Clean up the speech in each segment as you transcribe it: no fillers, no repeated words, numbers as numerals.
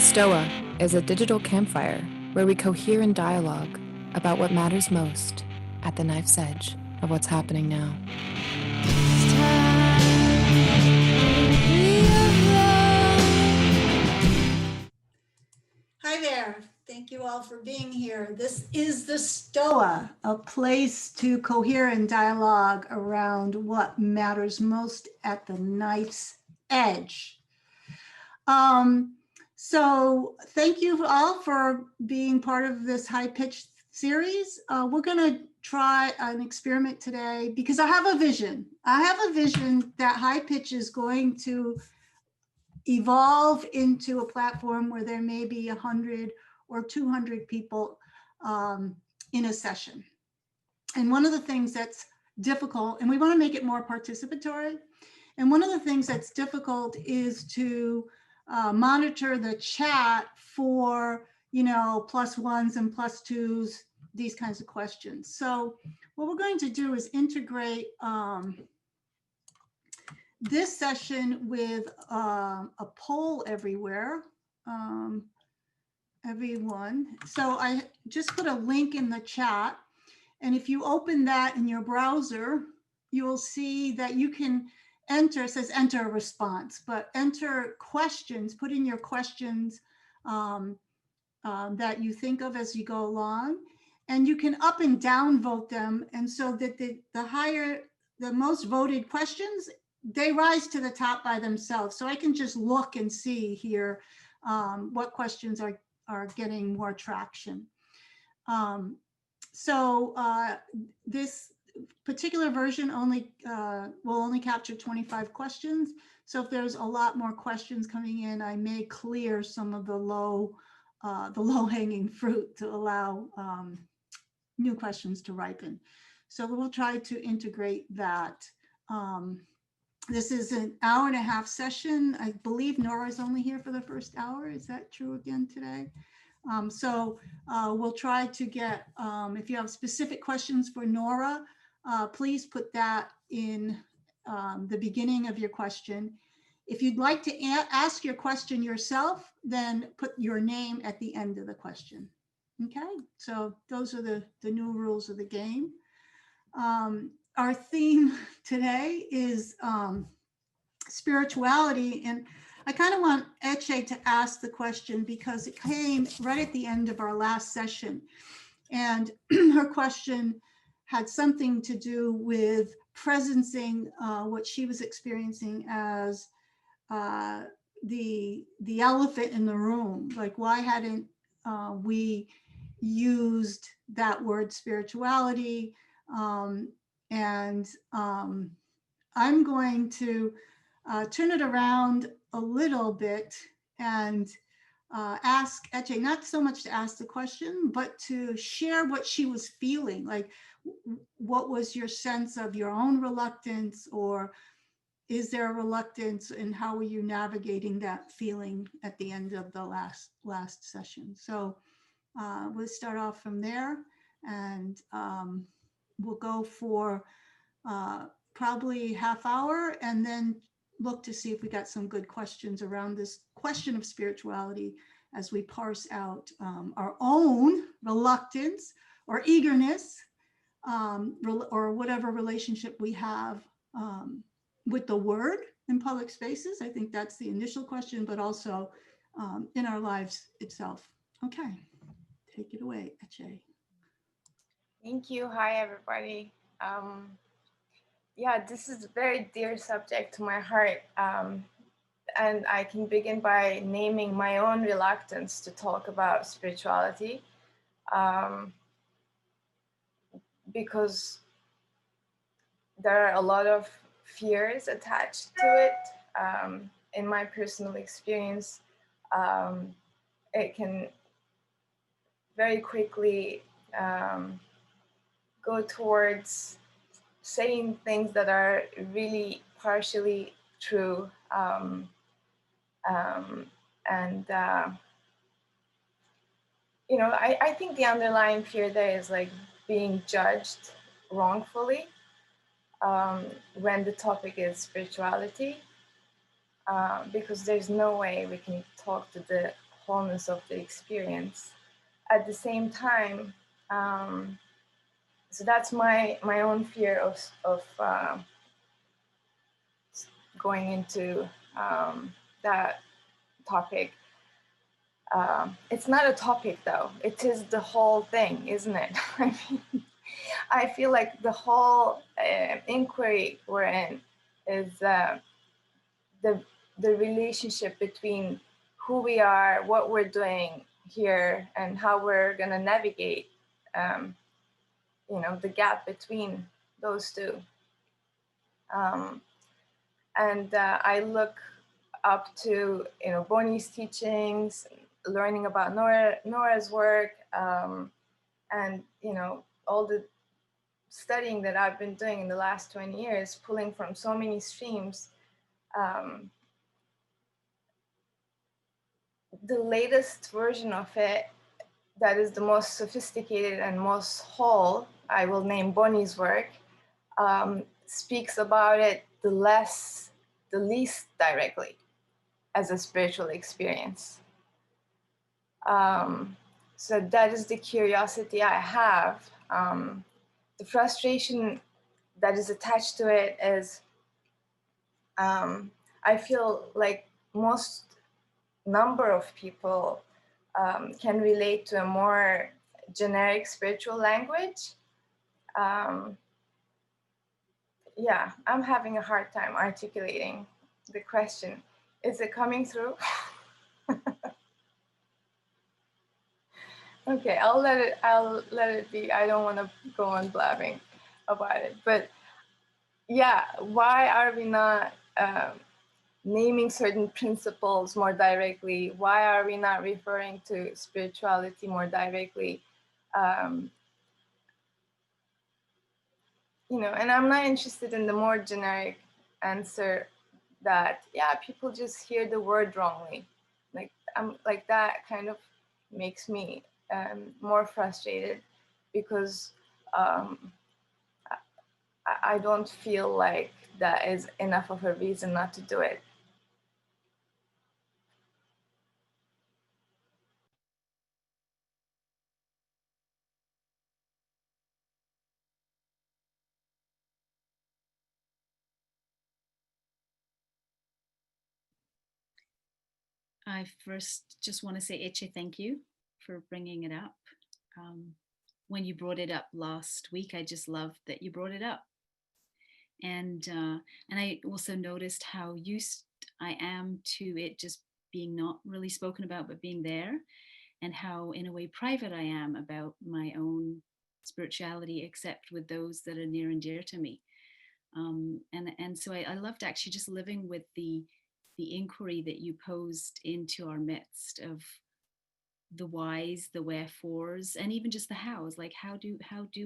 Stoa is a digital campfire where we cohere in dialogue about what matters most at the knife's edge of what's happening now. Hi there. Thank you all for being here. This is the Stoa, a place to cohere in dialogue around what matters most at the knife's edge. So thank you all for being part of this high-pitched series. We're going to try an experiment today because I have a vision. I have a vision that high pitch is going to evolve into a platform where there may be 100 or 200 people in a session. And one of the things that's difficult, and we want to make it more participatory, and one of the things that's difficult is to monitor the chat for, plus ones and plus twos, these kinds of questions. So what we're going to do is integrate this session with a poll everywhere, everyone. So I just put a link in the chat. And if you open that in your browser, you'll see that you can enter, it says enter a response, but enter questions, put in your questions that you think of as you go along. And you can up and down vote them. And so that the most voted questions, they rise to the top by themselves. So I can just look and see here what questions are getting more traction. This particular version will only capture 25 questions. So if there's a lot more questions coming in, I may clear some of the low-hanging fruit to allow new questions to ripen. So we'll try to integrate that. This is an hour-and-a-half session. I believe Nora's only here for the first hour. Is that true again today? We'll try to get, if you have specific questions for Nora, please put that in the beginning of your question. If you'd like to ask your question yourself, then put your name at the end of the question. Okay, so those are the new rules of the game. Our theme today is spirituality, and I kind of want Ece to ask the question because it came right at the end of our last session, and her question had something to do with presencing what she was experiencing as the elephant in the room. Like, why hadn't we used that word spirituality? I'm going to turn it around a little bit and ask Ece, not so much to ask the question, but to share what she was feeling. Like, what was your sense of your own reluctance, or is there a reluctance, and how were you navigating that feeling at the end of the last session? So we'll start off from there, and we'll go for probably half hour, and then look to see if we got some good questions around this question of spirituality as we parse out our own reluctance or eagerness, or whatever relationship we have with the word in public spaces. I think that's the initial question, but also in our lives itself. Okay, take it away, Ece. Thank you. Hi, everybody. Yeah, this is a very dear subject to my heart. And I can begin by naming my own reluctance to talk about spirituality, because there are a lot of fears attached to it. In my personal experience, it can very quickly go towards saying things that are really partially true. I think the underlying fear there is like being judged wrongfully when the topic is spirituality, because there's no way we can talk to the wholeness of the experience. At the same time, so that's my own fear of going into that topic. It's not a topic though, it is the whole thing, isn't it? I mean, I feel like the whole inquiry we're in is the relationship between who we are, what we're doing here, and how we're gonna navigate, the gap between those two. And I look up to Bonnie's teachings, learning about Nora's work, and all the studying that I've been doing in the last 20 years, pulling from so many streams. The latest version of it, that is the most sophisticated and most whole, I will name Bonnie's work, speaks about it the least directly as a spiritual experience. So that is the curiosity I have. The frustration that is attached to it is I feel like most number of people can relate to a more generic spiritual language. Yeah, I'm having a hard time articulating the question. Is it coming through? Okay, I'll let it be. I don't want to go on blabbing about it. But yeah, why are we not naming certain principles more directly? Why are we not referring to spirituality more directly? And I'm not interested in the more generic answer that, yeah, people just hear the word wrongly. Like that kind of makes me more frustrated, because I don't feel like that is enough of a reason not to do it. I first just want to say, Ece, thank you for bringing it up. When you brought it up last week, I just loved that you brought it up. And I also noticed how used I am to it just being not really spoken about, but being there, and how in a way private I am about my own spirituality, except with those that are near and dear to me. And so I loved actually just living with the inquiry that you posed into our midst of the whys, the wherefores, and even just the hows. Like how do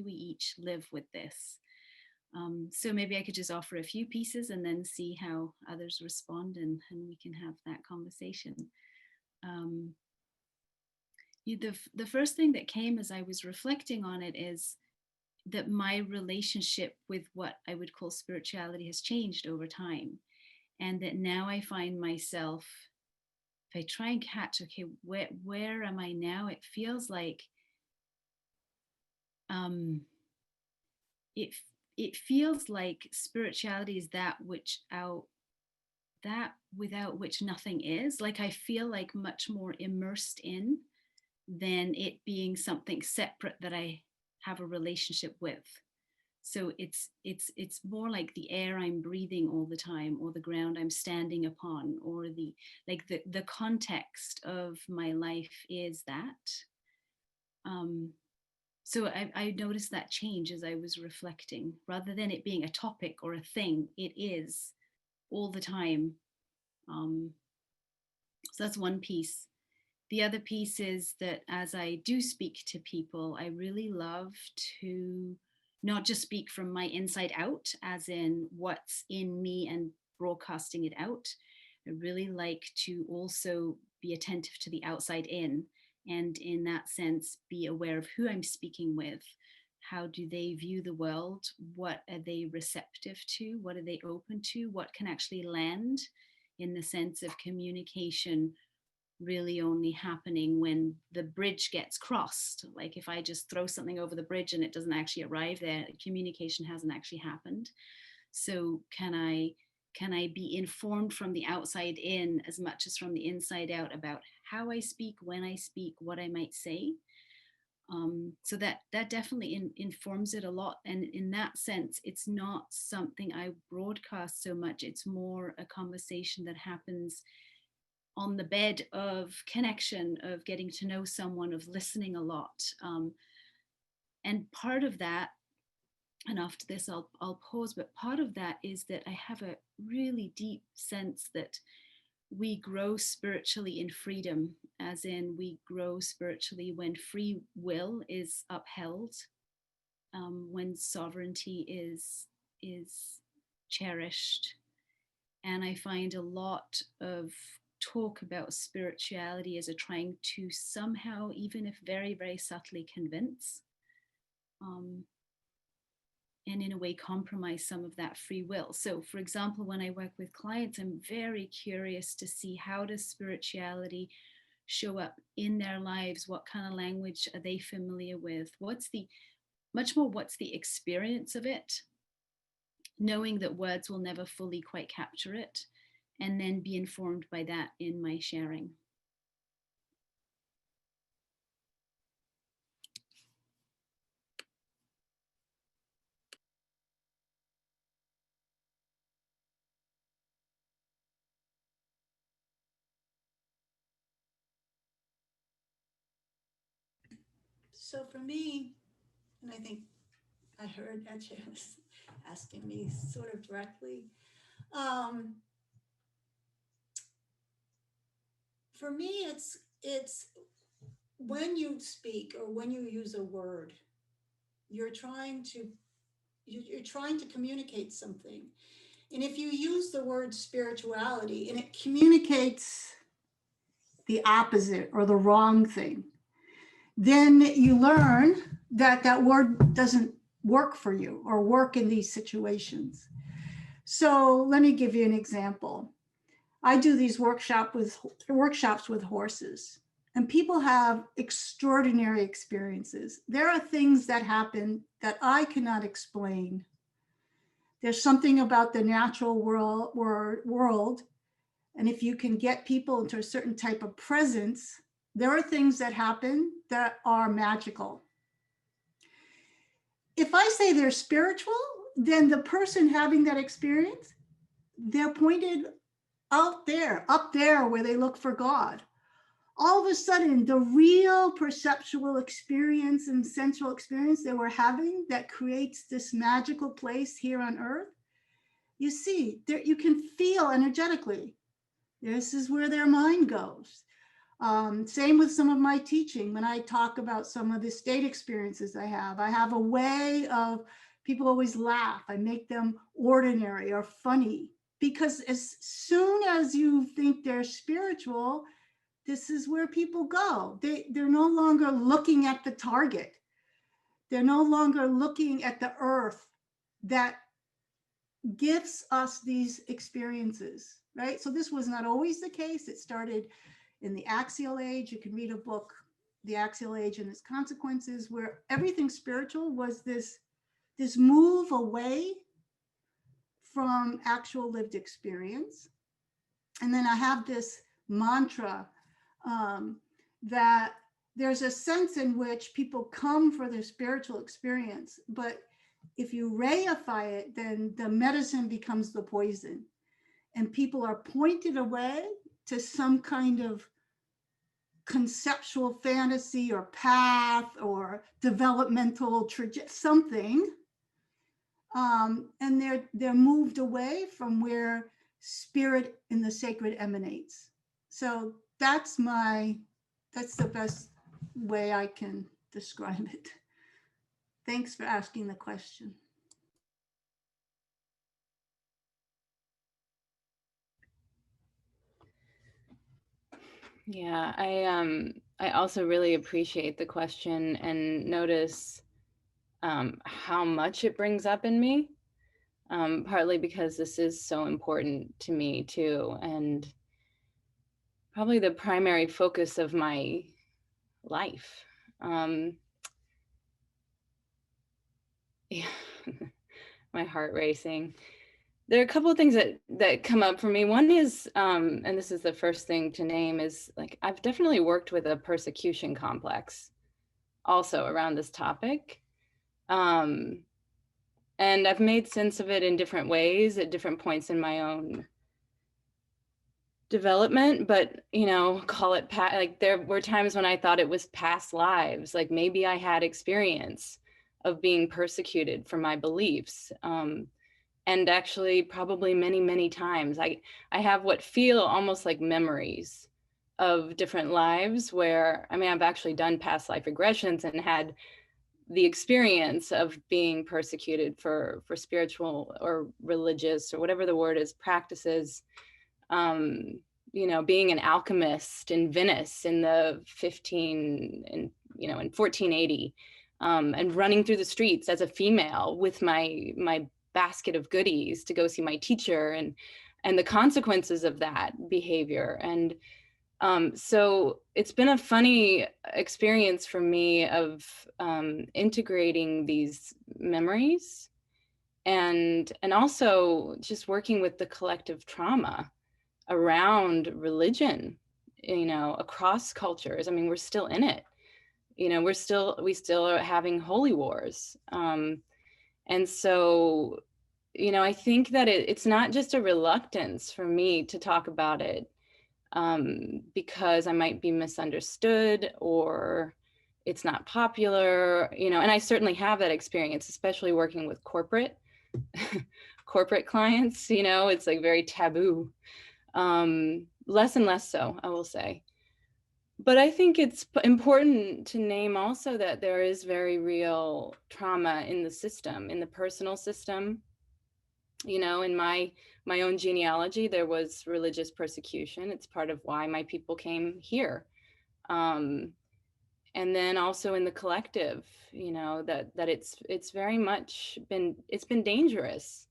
we each live with this? So maybe I could just offer a few pieces and then see how others respond, and we can have that conversation. The first thing that came as I was reflecting on it is that my relationship with what I would call spirituality has changed over time. And that now I find myself, if I try and catch, okay, where am I now? It feels like it feels like spirituality is that without which nothing is. Like I feel like much more immersed in than it being something separate that I have a relationship with. So it's more like the air I'm breathing all the time, or the ground I'm standing upon, or the context of my life is that. So I noticed that change as I was reflecting. Rather than it being a topic or a thing, it is all the time. So that's one piece. The other piece is that as I do speak to people, I really love to not just speak from my inside out, as in what's in me and broadcasting it out. I really like to also be attentive to the outside in, and in that sense, be aware of who I'm speaking with. How do they view the world? What are they receptive to? What are they open to? What can actually land in the sense of communication really only happening when the bridge gets crossed. Like if I just throw something over the bridge and it doesn't actually arrive there, communication hasn't actually happened. So can I be informed from the outside in as much as from the inside out about how I speak, when I speak, what I might say? So that definitely informs it a lot. And in that sense, it's not something I broadcast so much. It's more a conversation that happens on the bed of connection, of getting to know someone, of listening a lot. And part of that, and after this I'll pause, but part of that is that I have a really deep sense that we grow spiritually in freedom, as in we grow spiritually when free will is upheld, when sovereignty is cherished. And I find a lot of talk about spirituality as a trying to somehow, even if very, very subtly, convince, and in a way compromise some of that free will. So for example, when I work with clients, I'm very curious to see how does spirituality show up in their lives? What kind of language are they familiar with? What's the experience of it? Knowing that words will never fully quite capture it, and then be informed by that in my sharing. So for me, and I think I heard Ece was asking me sort of directly. For me, it's when you speak or when you use a word, you're trying to communicate something. And if you use the word spirituality and it communicates the opposite or the wrong thing, then you learn that that word doesn't work for you or work in these situations. So let me give you an example. I do these workshops with horses, and people have extraordinary experiences. There are things that happen that I cannot explain. There's something about the natural world, and if you can get people into a certain type of presence, there are things that happen that are magical. If I say they're spiritual, then the person having that experience, they're pointed out there, up there where they look for God. All of a sudden, the real perceptual experience and sensual experience they were having that creates this magical place here on earth, you see, there, you can feel energetically. This is where their mind goes. Same with some of my teaching. When I talk about some of the state experiences I have a way of, people always laugh. I make them ordinary or funny, because as soon as you think they're spiritual, this is where people go. They're no longer looking at the target. They're no longer looking at the earth that gives us these experiences, right? So this was not always the case. It started in the axial age. You can read a book, The Axial Age and Its Consequences, where everything spiritual was this move away from actual lived experience. And then I have this mantra that there's a sense in which people come for their spiritual experience, but if you reify it, then the medicine becomes the poison, and people are pointed away to some kind of conceptual fantasy or path or developmental something, and they're moved away from where spirit in the sacred emanates. So that's the best way I can describe it. Thanks for asking the question. Yeah, I also really appreciate the question and notice how much it brings up in me, partly because this is so important to me too. And probably the primary focus of my life. Yeah, my heart racing. There are a couple of things that come up for me. One is, and this is the first thing to name, is like I've definitely worked with a persecution complex also around this topic. And I've made sense of it in different ways at different points in my own development, but call it like there were times when I thought it was past lives, like maybe I had experience of being persecuted for my beliefs. And actually probably many, many times I have what feel almost like memories of different lives where, I mean, I've actually done past life regressions and had the experience of being persecuted for spiritual or religious or whatever the word is, practices. Being an alchemist in Venice in the 1480, and running through the streets as a female with my basket of goodies to go see my teacher, and the consequences of that behavior. And so it's been a funny experience for me of integrating these memories and also just working with the collective trauma around religion, across cultures. I mean, we're still in it. We still are having holy wars. And so, I think that it's not just a reluctance for me to talk about it because I might be misunderstood or it's not popular, and I certainly have that experience, especially working with corporate clients, it's like very taboo. Less and less so, I will say. But I think it's important to name also that there is very real trauma in the system, in the personal system. In my own genealogy, there was religious persecution. It's part of why my people came here. And then also in the collective, that it's very much been dangerous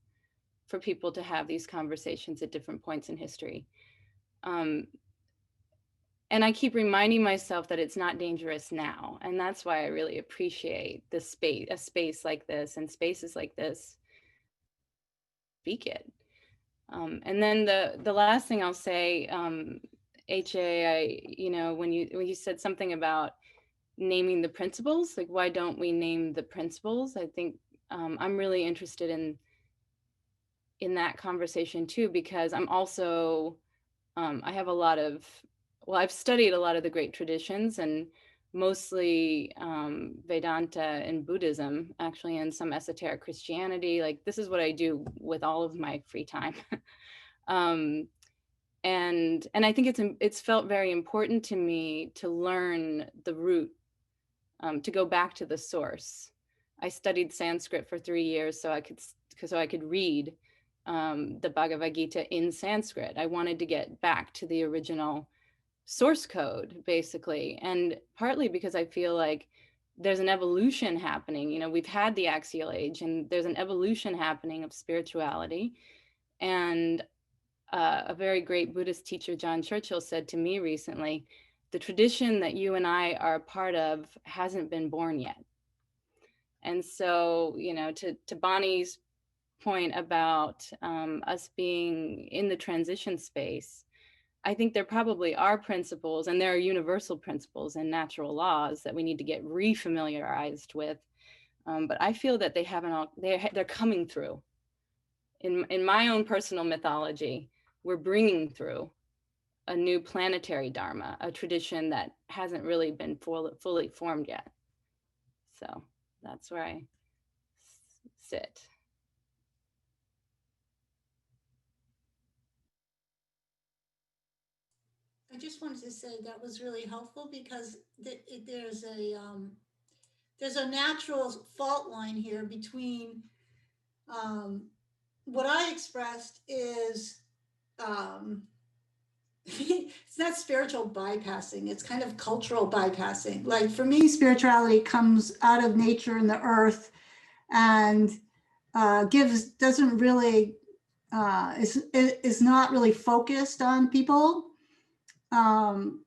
for people to have these conversations at different points in history. And I keep reminding myself that it's not dangerous now. And that's why I really appreciate a space like this and spaces like this. Speak it. And then the last thing I'll say, Ece, when you said something about naming the principles, like why don't we name the principles? I think I'm really interested in that conversation too, because I'm also, I have I've studied a lot of the great traditions, and mostly Vedanta and Buddhism, actually, and some esoteric Christianity. Like this is what I do with all of my free time. And I think it's felt very important to me to learn the root, to go back to the source. I studied Sanskrit for 3 years so I could read the Bhagavad Gita in Sanskrit. I wanted to get back to the original source code, basically, and partly because I feel like there's an evolution happening. We've had the axial age, and there's an evolution happening of spirituality. And a very great Buddhist teacher, John Churchill, said to me recently, the tradition that you and I are a part of hasn't been born yet. And so, to Bonnie's point about us being in the transition space, I think there probably are principles, and there are universal principles and natural laws that we need to get refamiliarized with. But I feel that they're coming through. In my own personal mythology, we're bringing through a new planetary dharma, a tradition that hasn't really been fully formed yet. So that's where I sit. I just wanted to say that was really helpful because there's a natural fault line here between what I expressed is it's not spiritual bypassing, it's kind of cultural bypassing. Like for me, spirituality comes out of nature and the earth and doesn't really is not really focused on people. Um,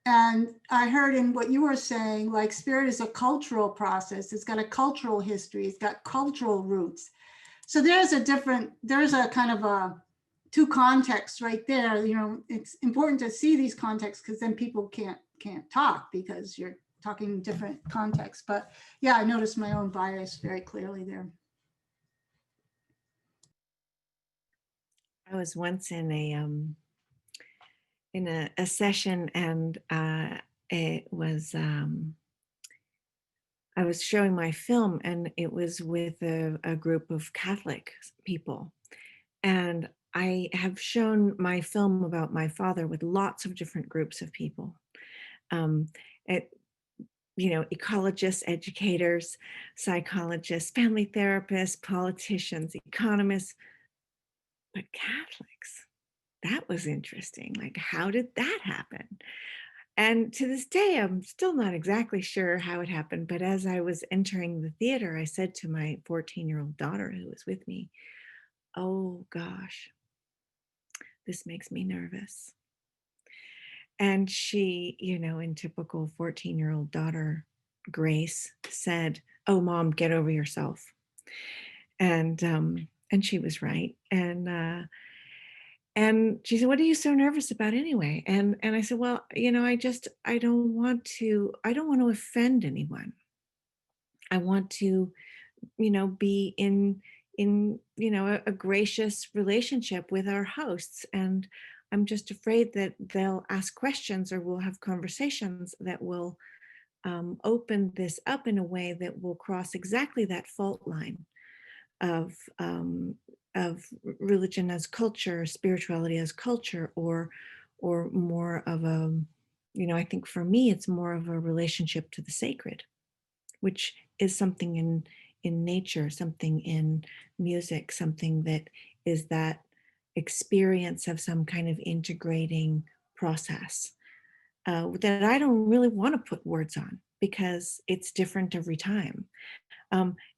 and I heard in what you were saying, like spirit is a cultural process. It's got a cultural history. It's got cultural roots. So there's a kind of a two contexts right there. You know, it's important to see these contexts because then people can't talk because you're talking different contexts. But yeah, I noticed my own bias very clearly there. I was once in a session, and it was I was showing my film, and it was with a group of Catholic people. And I have shown my film about my father with lots of different groups of people. Um, it, ecologists, educators, psychologists, family therapists, politicians, economists, but Catholics. That was interesting. Like, how did that happen? And to this day, I'm still not exactly sure how it happened. But as I was entering the theater, I said to my 14-year-old daughter who was with me, "Oh gosh, this makes me nervous." And she, in typical 14-year-old daughter grace, said, "Oh, Mom, get over yourself." And she was right. And she said, "What are you so nervous about anyway?" And I said, "Well, I don't want to offend anyone. I want to, be in a gracious relationship with our hosts. And I'm just afraid that they'll ask questions or we'll have conversations that will open this up in a way that will cross exactly that fault line of religion as culture, spirituality as culture, or more of a, I think for me, it's more of a relationship to the sacred, which is something in nature, something in music, something that is that experience of some kind of integrating process that I don't really want to put words on because it's different every time.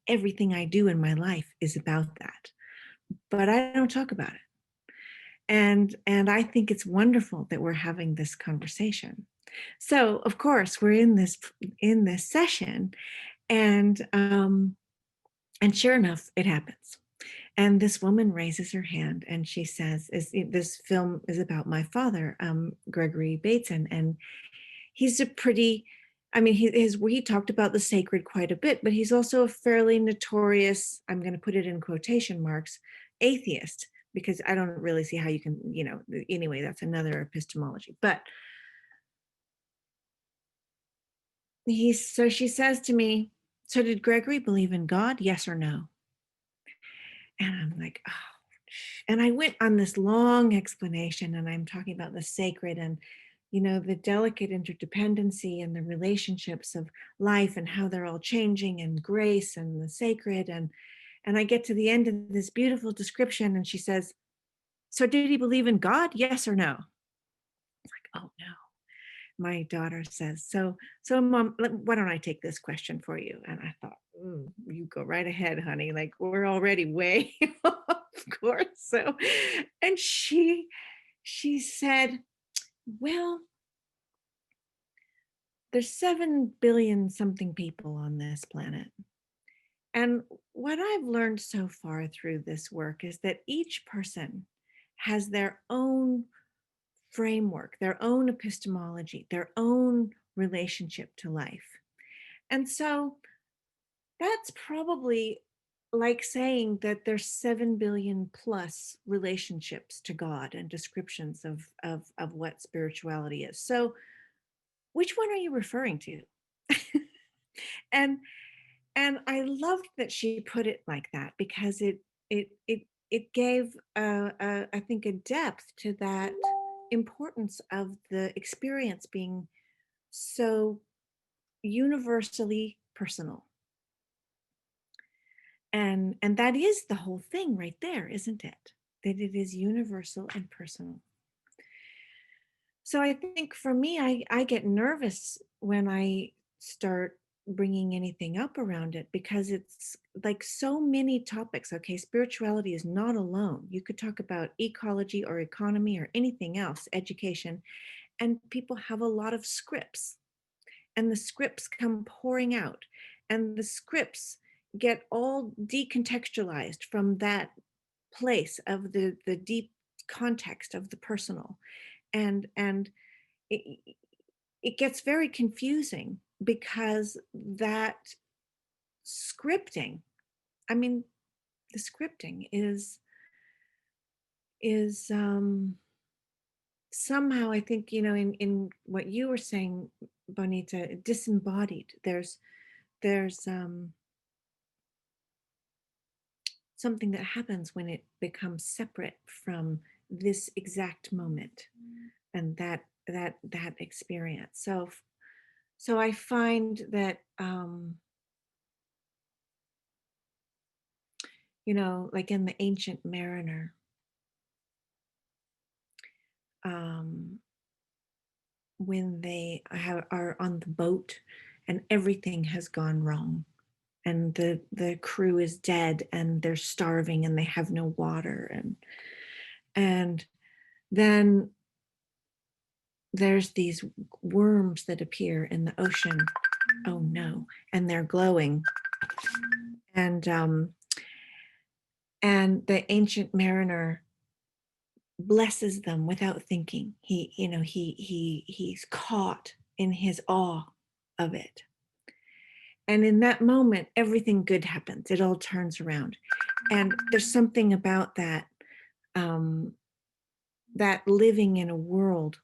Everything I do in my life is about that, but I don't talk about it. And I think it's wonderful that we're having this conversation. So of course we're in this session, and sure enough, it happens. And this woman raises her hand and she says, "This film is about my father, Gregory Bateson, and he's a pretty, he talked about the sacred quite a bit, but he's also a fairly notorious, I'm going to put it in quotation marks, atheist, because I don't really see how you can, anyway, that's another epistemology. But so she says to me, "So did Gregory believe in God? Yes or no?" And I'm like, oh. And I went on this long explanation, and I'm talking about the sacred and, the delicate interdependency and the relationships of life and how they're all changing, and grace and the sacred. And I get to the end of this beautiful description, and she says, "So did he believe in God? Yes or no?" It's like, oh no. My daughter says, so Mom, why don't I take this question for you? And I thought, you go right ahead, honey. Like, we're already way off course. So, and she said, "Well, there's 7 billion something people on this planet. And what I've learned so far through this work is that each person has their own framework, their own epistemology, their own relationship to life. And so that's probably like saying that there's 7 billion plus relationships to God and descriptions of what spirituality is. So which one are you referring to?" and I loved that she put it like that, because it gave I think a depth to that importance of the experience being so universally personal. And that is the whole thing right there, isn't it? That it is universal and personal. So I think for me, I get nervous when I start bringing anything up around it, because it's like so many topics. Okay, spirituality is not alone. You could talk about ecology or economy or anything else, education, and people have a lot of scripts, and the scripts come pouring out, and the scripts get all decontextualized from that place of the deep context of the personal, and it, it gets very confusing, because that scripting, I mean, the scripting is somehow, I think, you know, in what you were saying, Bonnitta, disembodied. There's something that happens when it becomes separate from this exact moment and that experience. So I find that you know, like in the Ancient Mariner, when they are on the boat and everything has gone wrong, and the crew is dead and they're starving and they have no water, and then there's these worms that appear in the ocean. Oh no, and they're glowing, and the Ancient Mariner blesses them without thinking. He, you know, he's caught in his awe of it. And in that moment, everything good happens. It all turns around. And there's something about that, that living in a world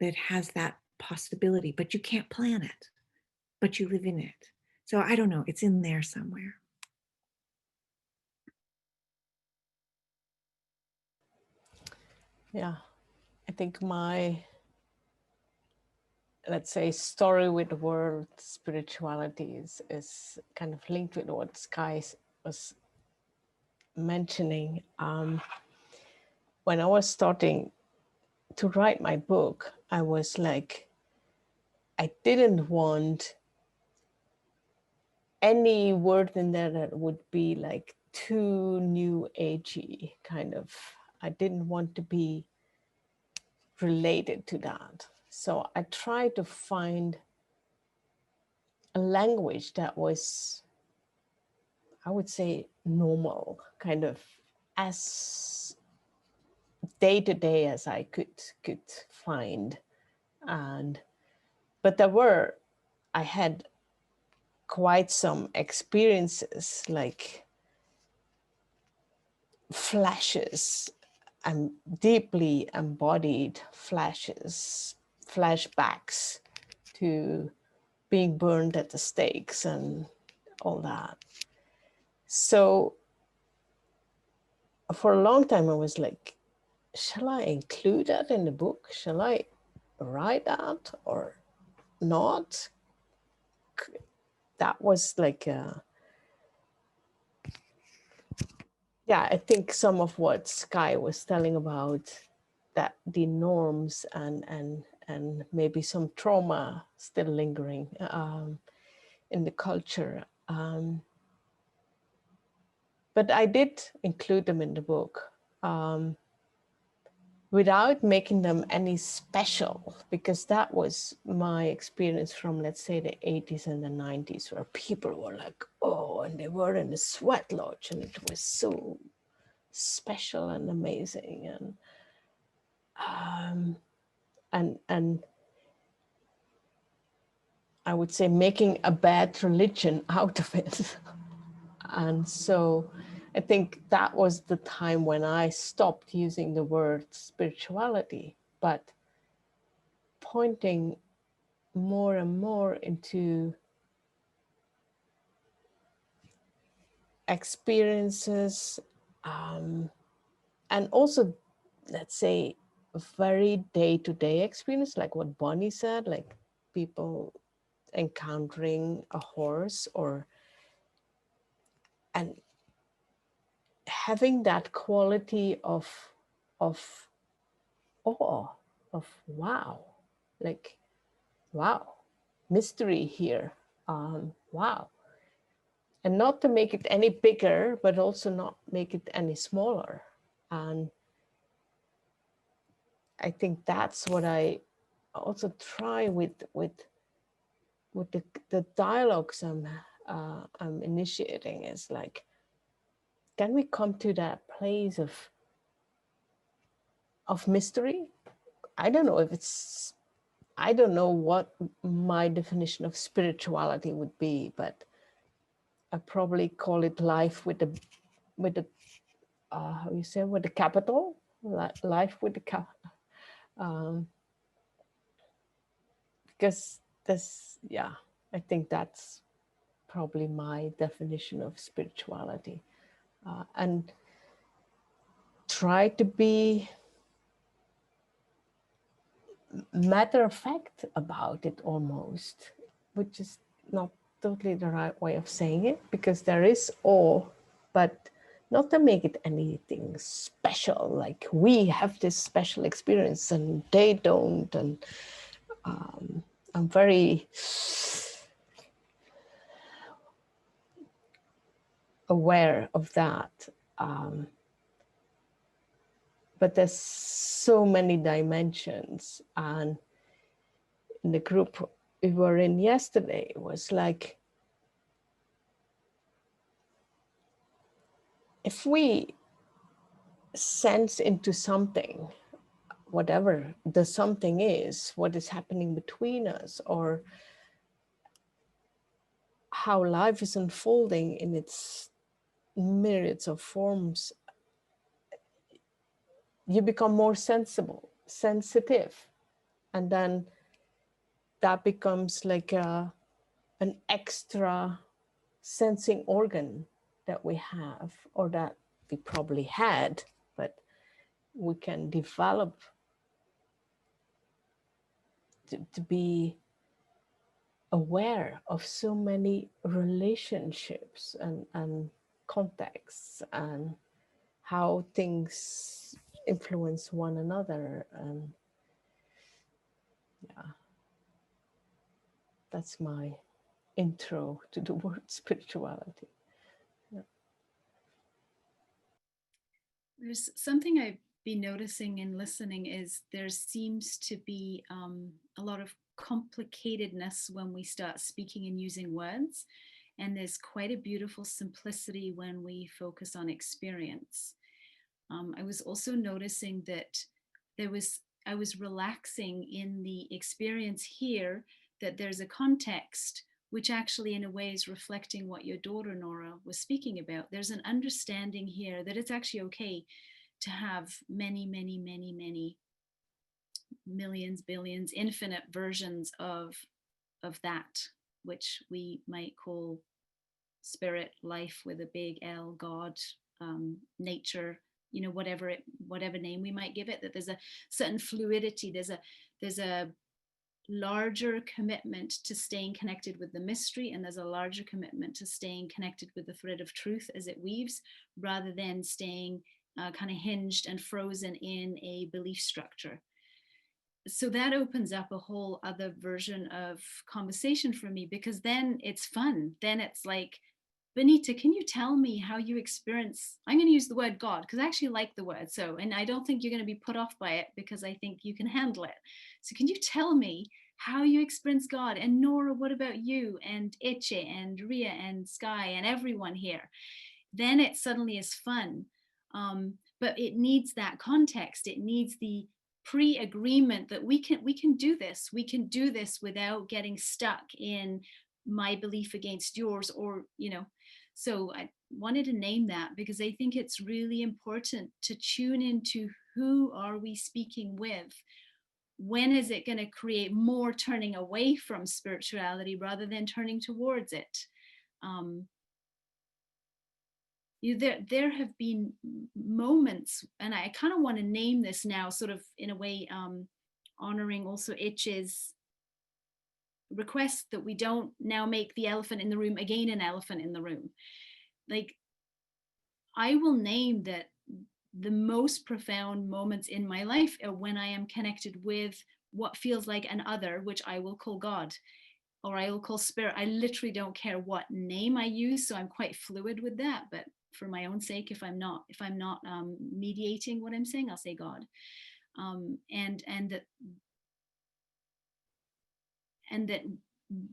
that has that possibility, but you can't plan it, but you live in it. So I don't know, it's in there somewhere. Yeah, I think my, let's say, story with the word spirituality is kind of linked with what Sky was mentioning. When I was starting to write my book, I was like, I didn't want any word in there that would be like too new agey kind of. I didn't want to be related to that. So I tried to find a language that was, I would say, normal, kind of as day to day as I could find. But I had quite some experiences, like flashes and deeply embodied flashes, flashbacks to being burned at the stakes and all that. So for a long time, I was like, shall I include that in the book? Shall I write that or not? That was like yeah, I think some of what Sky was telling about, that the norms and maybe some trauma still lingering in the culture. But I did include them in the book without making them any special, because that was my experience from, let's say, the 80s and the 90s, where people were like, oh, and they were in the sweat lodge and it was so special and amazing, and I would say making a bad religion out of it. And so I think that was the time when I stopped using the word spirituality, but pointing more and more into experiences, and also, let's say, very day-to-day experience, like what Bonnie said, like people encountering a horse, and having that quality of awe, of wow, like, wow, mystery here. wow. And not to make it any bigger, but also not make it any smaller. And I think that's what I also try with the dialogues I'm initiating, is like, can we come to that place of mystery? I don't know if it's, I don't know what my definition of spirituality would be, but I probably call it life with the how you say, with the capital, life with the capital, because this, yeah, I think that's probably my definition of spirituality, and try to be matter of fact about it almost, which is not totally the right way of saying it, because there is awe, but not to make it anything special, like we have this special experience and they don't. And I'm very aware of that. But there's so many dimensions. And in the group we were in yesterday, it was like, if we sense into something, whatever the something is, what is happening between us, or how life is unfolding in its myriads of forms, you become more sensitive. And then that becomes like an extra sensing organ that we have, or that we probably had, but we can develop to be aware of so many relationships and contexts, and how things influence one another. And yeah, that's my intro to the word spirituality. Yeah. There's something I've been noticing in listening, is there seems to be a lot of complicatedness when we start speaking and using words. And there's quite a beautiful simplicity when we focus on experience. I was also noticing that I was relaxing in the experience here, that there's a context which actually in a way is reflecting what your daughter Nora was speaking about. There's an understanding here that it's actually okay to have many, many, many, many millions, billions, infinite versions of that, which we might call spirit, life with a big L, God, nature, you know, whatever name we might give it. That there's a certain fluidity, there's a larger commitment to staying connected with the mystery, and there's a larger commitment to staying connected with the thread of truth as it weaves, rather than staying kind of hinged and frozen in a belief structure. So that opens up a whole other version of conversation for me, because then it's fun. Then it's like, Bonnitta, can you tell me how you experience, I'm going to use the word God, because I actually like the word. So, and I don't think you're going to be put off by it, because I think you can handle it. So can you tell me how you experience God? And Nora, what about you? And Ece and Ria and Sky and everyone here. Then it suddenly is fun. But it needs that context. It needs the pre-agreement that we can do this. We can do this without getting stuck in my belief against yours, or, you know. So I wanted to name that, because I think it's really important to tune into who are we speaking with. When is it going to create more turning away from spirituality rather than turning towards it? There have been moments, and I kind of want to name this now, sort of in a way, honoring also Ece's request that we don't now make the elephant in the room again an elephant in the room. Like, I will name that the most profound moments in my life are when I am connected with what feels like an other, which I will call God. or I will call spirit. I literally don't care what name I use, so I'm quite fluid with that. But for my own sake, if I'm not mediating what I'm saying, I'll say God. And that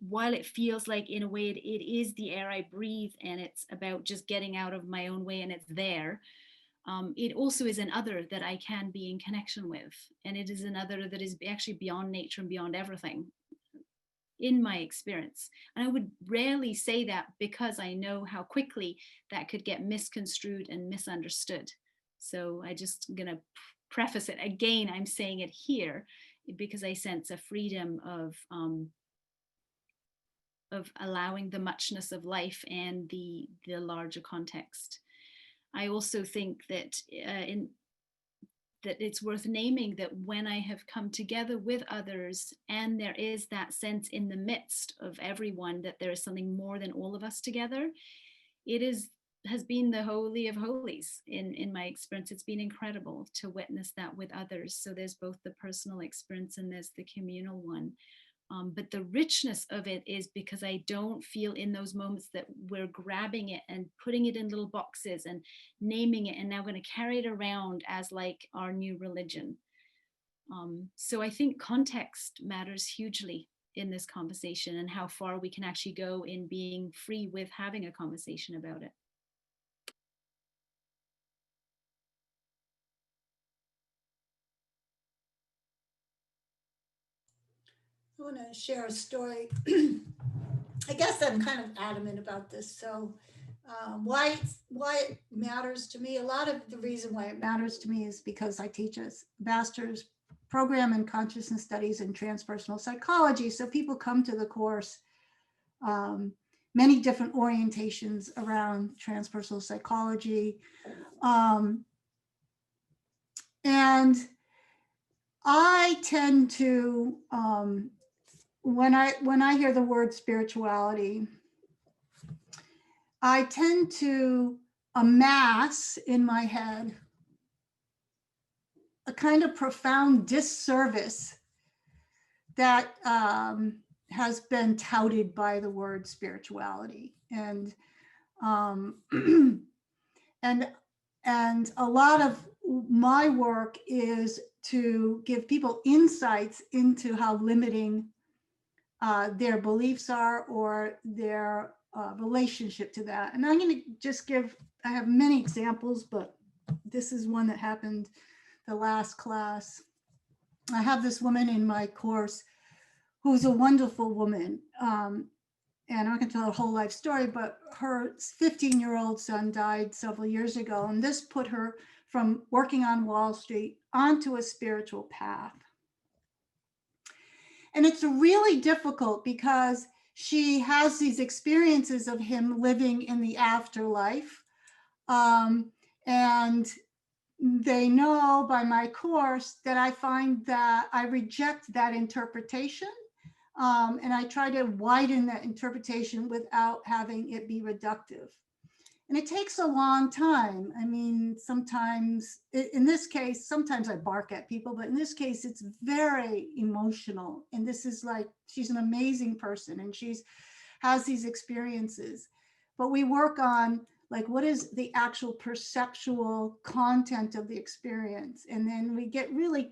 while it feels like in a way it is the air I breathe, and it's about just getting out of my own way, and it's there. It also is an other that I can be in connection with, and it is an other that is actually beyond nature and beyond everything, in my experience. And I would rarely say that because I know how quickly that could get misconstrued and misunderstood. So I just gonna preface it again. I'm saying it here because I sense a freedom of allowing the muchness of life and the larger context. I also think that that it's worth naming that when I have come together with others, and there is that sense in the midst of everyone that there is something more than all of us together, has been the holy of holies in my experience. It's been incredible to witness that with others. So there's both the personal experience and there's the communal one. But the richness of it is because I don't feel in those moments that we're grabbing it and putting it in little boxes and naming it and now going to carry it around as like our new religion. So I think context matters hugely in this conversation, and how far we can actually go in being free with having a conversation about it. I want to share a story. I guess I'm kind of adamant about this. So why it matters to me, a lot of the reason why it matters to me is because I teach a master's program in consciousness studies and transpersonal psychology. So people come to the course, many different orientations around transpersonal psychology. And I tend to, when I hear the word spirituality, I tend to amass in my head a kind of profound disservice that has been touted by the word spirituality, and and a lot of my work is to give people insights into how limiting their beliefs are, or their relationship to that. And I'm going to just I have many examples, but this is one that happened the last class. I have this woman in my course who's a wonderful woman. And I'm not going to tell her whole life story, but her 15-year-old son died several years ago. And this put her from working on Wall Street onto a spiritual path. And it's really difficult because she has these experiences of him living in the afterlife. And they know by my course that I find that I reject that interpretation. And I try to widen that interpretation without having it be reductive. And it takes a long time. I mean, sometimes, in this case, sometimes I bark at people, but in this case, it's very emotional. And this is like, she's an amazing person and has these experiences. But we work on like, what is the actual perceptual content of the experience? And then we get really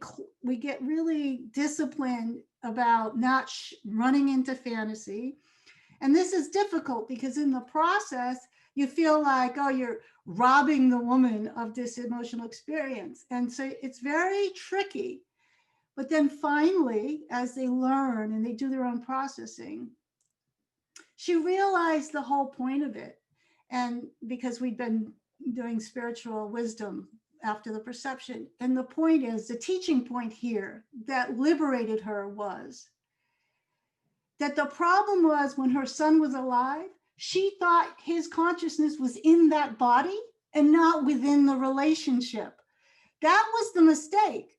disciplined about not running into fantasy. And this is difficult because in the process, you feel like, oh, you're robbing the woman of this emotional experience. And so it's very tricky. But then finally, as they learn and they do their own processing, she realized the whole point of it. And because we'd been doing spiritual wisdom after the perception. And the point is, the teaching point here that liberated her was that the problem was when her son was alive, she thought his consciousness was in that body and not within the relationship. That was the mistake.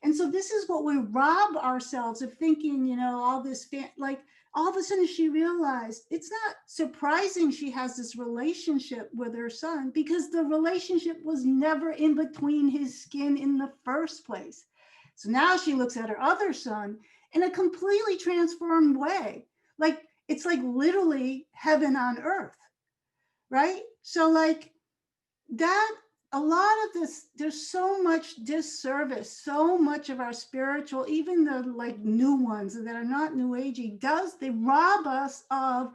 And so this is what we rob ourselves of thinking, all this, like all of a sudden she realized it's not surprising she has this relationship with her son because the relationship was never in between his skin in the first place. So now she looks at her other son in a completely transformed way. Like, it's like literally heaven on earth, right? So like that, a lot of this, there's so much disservice, so much of our spiritual, even the like new ones that are not new agey, they rob us of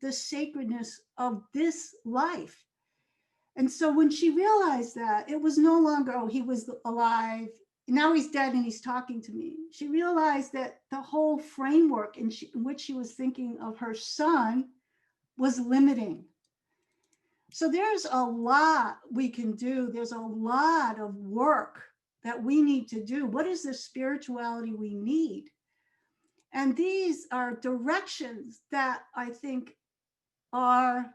the sacredness of this life. And so when she realized that, it was no longer, oh, he was alive, now he's dead and he's talking to me. She realized that the whole framework in which she was thinking of her son was limiting. So there's a lot we can do. There's a lot of work that we need to do. What is the spirituality we need? And these are directions that I think are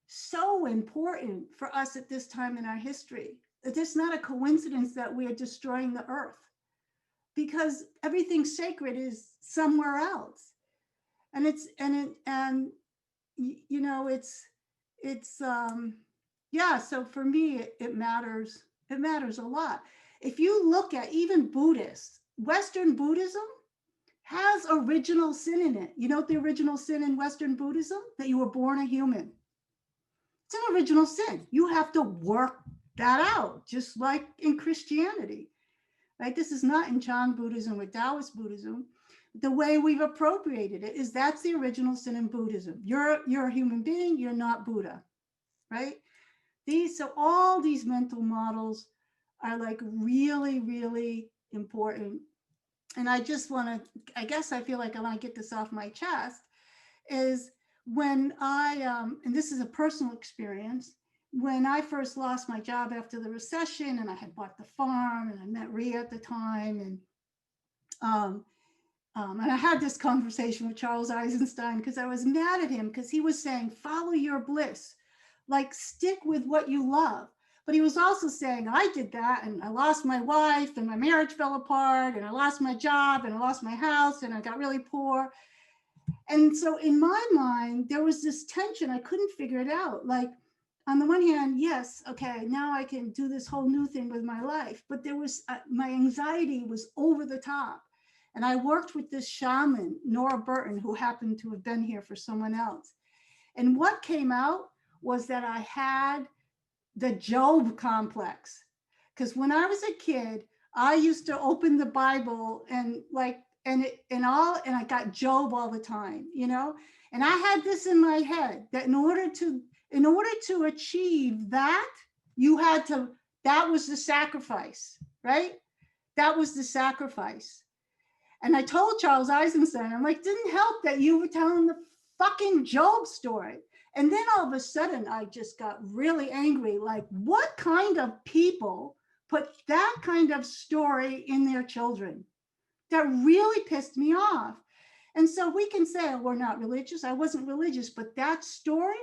so important for us at this time in our history. It's not a coincidence that we are destroying the earth, because everything sacred is somewhere else. And you know, yeah, so for me, it matters a lot. If you look at even Buddhists, Western Buddhism has original sin in it. You know what the original sin in Western Buddhism? That you were born a human. It's an original sin. You have to work that out, just like in Christianity, right? This is not in Chan Buddhism or Taoist Buddhism. The way we've appropriated it is that's the original sin in Buddhism. You're a human being, you're not Buddha, right? So all these mental models are like really, really important. And I just want to, I guess I feel like I want to get this off my chest, is when and this is a personal experience, when I first lost my job after the recession and I had bought the farm and I met Ria at the time. And I had this conversation with Charles Eisenstein because I was mad at him because he was saying, follow your bliss, like stick with what you love. But he was also saying, I did that and I lost my wife and my marriage fell apart and I lost my job and I lost my house and I got really poor. And so in my mind, there was this tension. I couldn't figure it out. Like, on the one hand, yes, okay, now I can do this whole new thing with my life. But there was, my anxiety was over the top. And I worked with this shaman, Nora Bateson, who happened to have been here for someone else. And what came out was that I had the Job complex. Because when I was a kid, I used to open the Bible and like, and I got Job all the time, you know? And I had this in my head that in order to achieve that, that was the sacrifice, right? That was the sacrifice. And I told Charles Eisenstein, I'm like, didn't help that you were telling the fucking Job story. And then all of a sudden, I just got really angry. Like, what kind of people put that kind of story in their children? That really pissed me off. And so we can say, oh, we're not religious. I wasn't religious, but that story,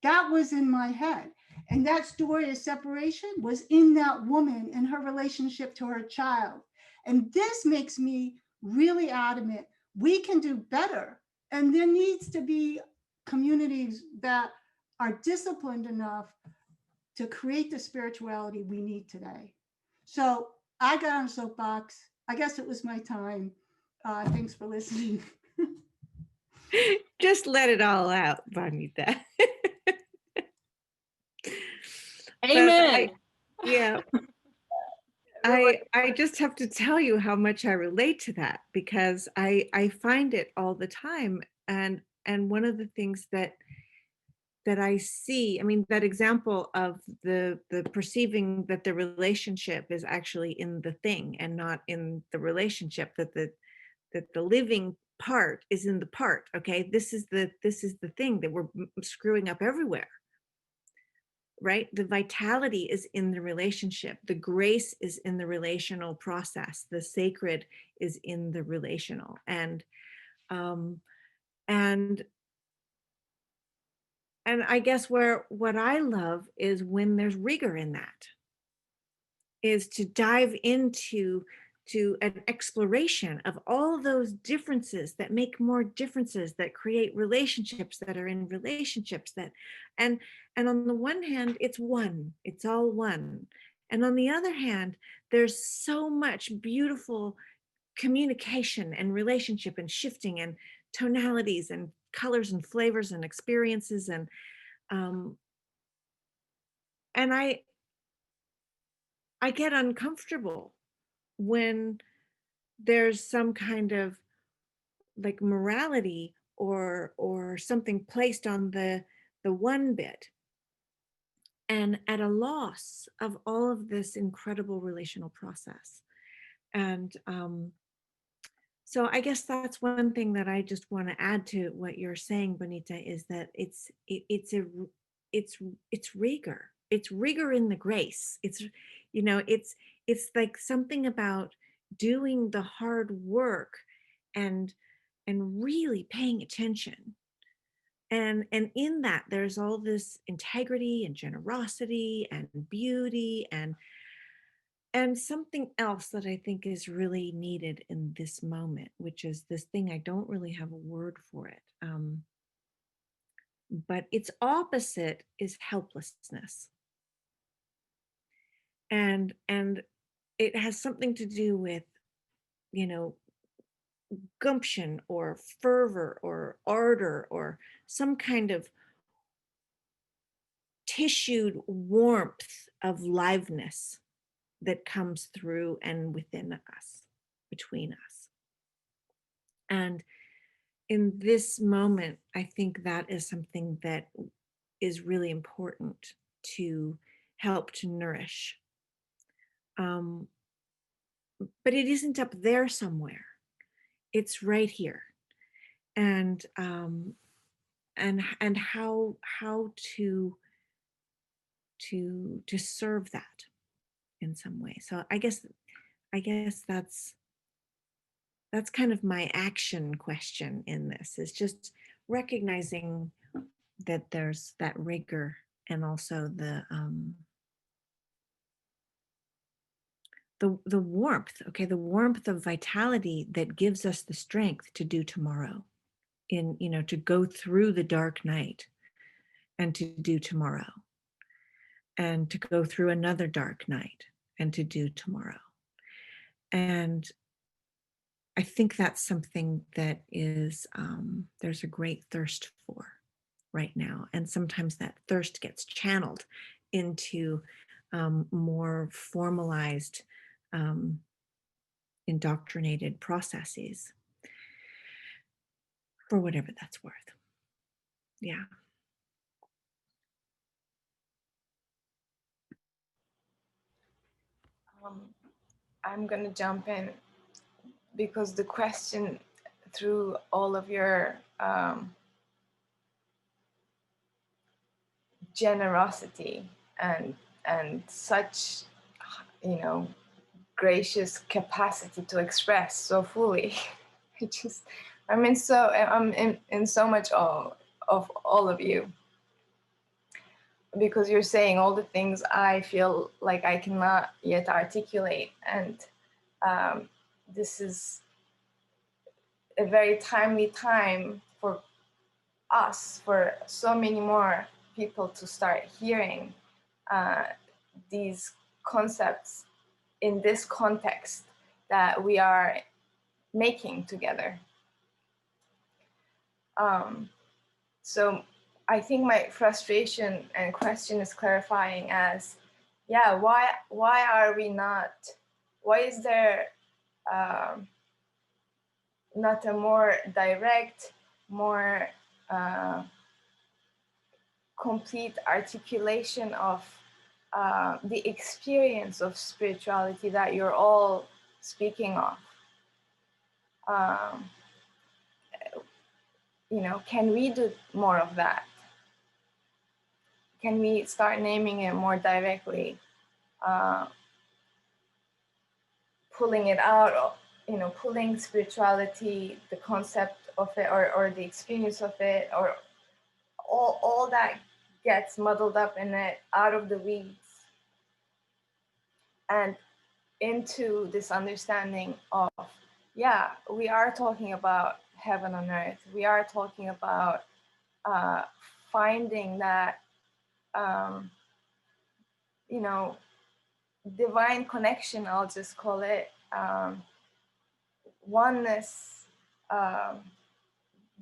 that was in my head. And that story of separation was in that woman and her relationship to her child. And this makes me really adamant. We can do better. And there needs to be communities that are disciplined enough to create the spirituality we need today. So I got on a soapbox. I guess it was my time. Thanks for listening. Just let it all out, Bonnitta. Amen. I just have to tell you how much I relate to that, because I find it all the time. And one of the things that I see, I mean, that example of the perceiving that the relationship is actually in the thing and not in the relationship, that the living part is in the part. Okay, this is the thing that we're screwing up everywhere, right? The vitality is in the relationship, the grace is in the relational process, the sacred is in the relational. And I guess what I love is when there's rigor in that, is to dive into an exploration of all those differences that make more differences, that create relationships that are in relationships, that and on the one hand, it's all one. And on the other hand, there's so much beautiful communication and relationship and shifting and tonalities and colors and flavors and experiences, and I get uncomfortable when there's some kind of like morality or something placed on the one bit, and at a loss of all of this incredible relational process. And so I guess that's one thing that I just want to add to what you're saying, Bonnitta, is that it's rigor. It's rigor in the grace. It's, you know, it's like something about doing the hard work and really paying attention. And in that there's all this integrity and generosity and beauty and something else that I think is really needed in this moment, which is this thing, I don't really have a word for it, but its opposite is helplessness. And it has something to do with, you know, gumption or fervor or ardor or some kind of tissued warmth of liveness that comes through and within us, between us. And in this moment, I think that is something that is really important to help to nourish. But it isn't up there somewhere. It's right here. And how to serve that in some way. So I guess that's kind of my action question in this, is just recognizing that there's that rigor and also the warmth, okay, the warmth of vitality that gives us the strength to do tomorrow, in, you know, to go through the dark night and to do tomorrow, and to go through another dark night and to do tomorrow. And I think that's something that is, there's a great thirst for right now. And sometimes that thirst gets channeled into more formalized, indoctrinated processes, for whatever that's worth. Yeah. I'm going to jump in because the question through all of your generosity and such, you know, gracious capacity to express so fully. I'm in so much awe of all of you, because you're saying all the things I feel like I cannot yet articulate, and this is a very timely time for us, for so many more people to start hearing these concepts in this context that we are making together. So I think my frustration and question is clarifying as, yeah, why are we not, why is there not a more direct, more complete articulation of the experience of spirituality that you're all speaking of? You know, can we do more of that? Can we start naming it more directly? Pulling it out, you know, pulling spirituality, the concept of it, or the experience of it, or all that gets muddled up in it, out of the weeds and into this understanding of, yeah, we are talking about heaven on earth. We are talking about finding that, you know, divine connection, I'll just call it, oneness, the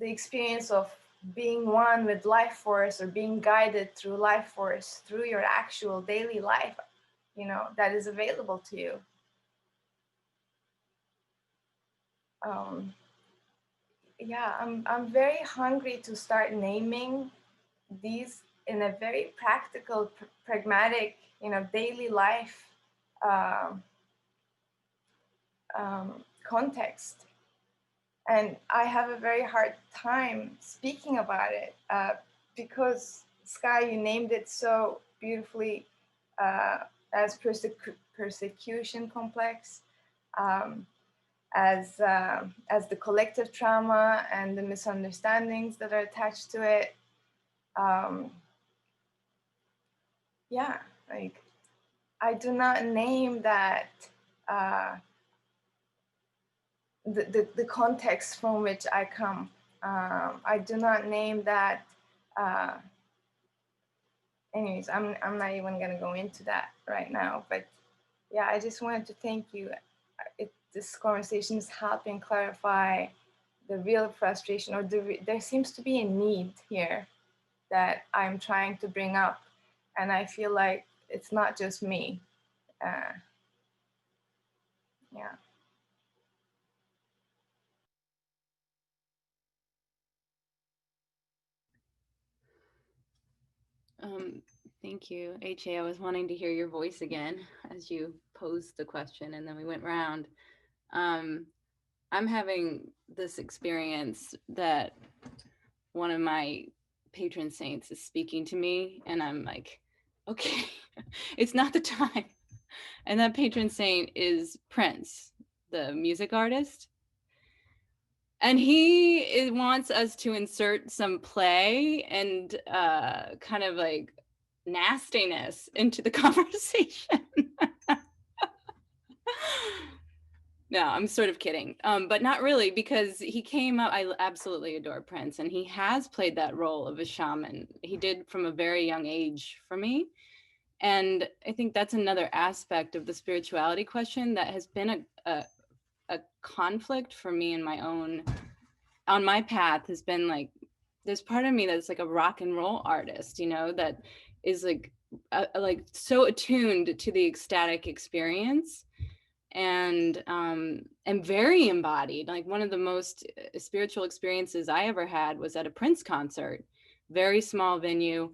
experience of being one with life force, or being guided through life force through your actual daily life, you know, that is available to you. Yeah, I'm very hungry to start naming these in a very practical, pragmatic, you know, daily life context. And I have a very hard time speaking about it because, Sky, you named it so beautifully as persecution complex, as the collective trauma and the misunderstandings that are attached to it. Yeah, like, I do not name that the context from which I come. I do not name that. Anyways, I'm not even gonna go into that right now. But yeah, I just wanted to thank you. This conversation is helping clarify the real frustration, or there seems to be a need here that I'm trying to bring up, and I feel like it's not just me. Yeah. Thank you, Ece. I was wanting to hear your voice again as you posed the question, and then we went round. I'm having this experience that one of my patron saints is speaking to me, and I'm like, okay, it's not the time. And that patron saint is Prince, the music artist. And he wants us to insert some play and kind of like nastiness into the conversation. No, I'm sort of kidding, but not really, because he came up, I absolutely adore Prince, and he has played that role of a shaman. He did from a very young age for me. And I think that's another aspect of the spirituality question that has been a conflict for me in my own, on my path, has been like, there's part of me that's like a rock and roll artist, you know, that is like so attuned to the ecstatic experience, and very embodied. Like, one of the most spiritual experiences I ever had was at a Prince concert, very small venue.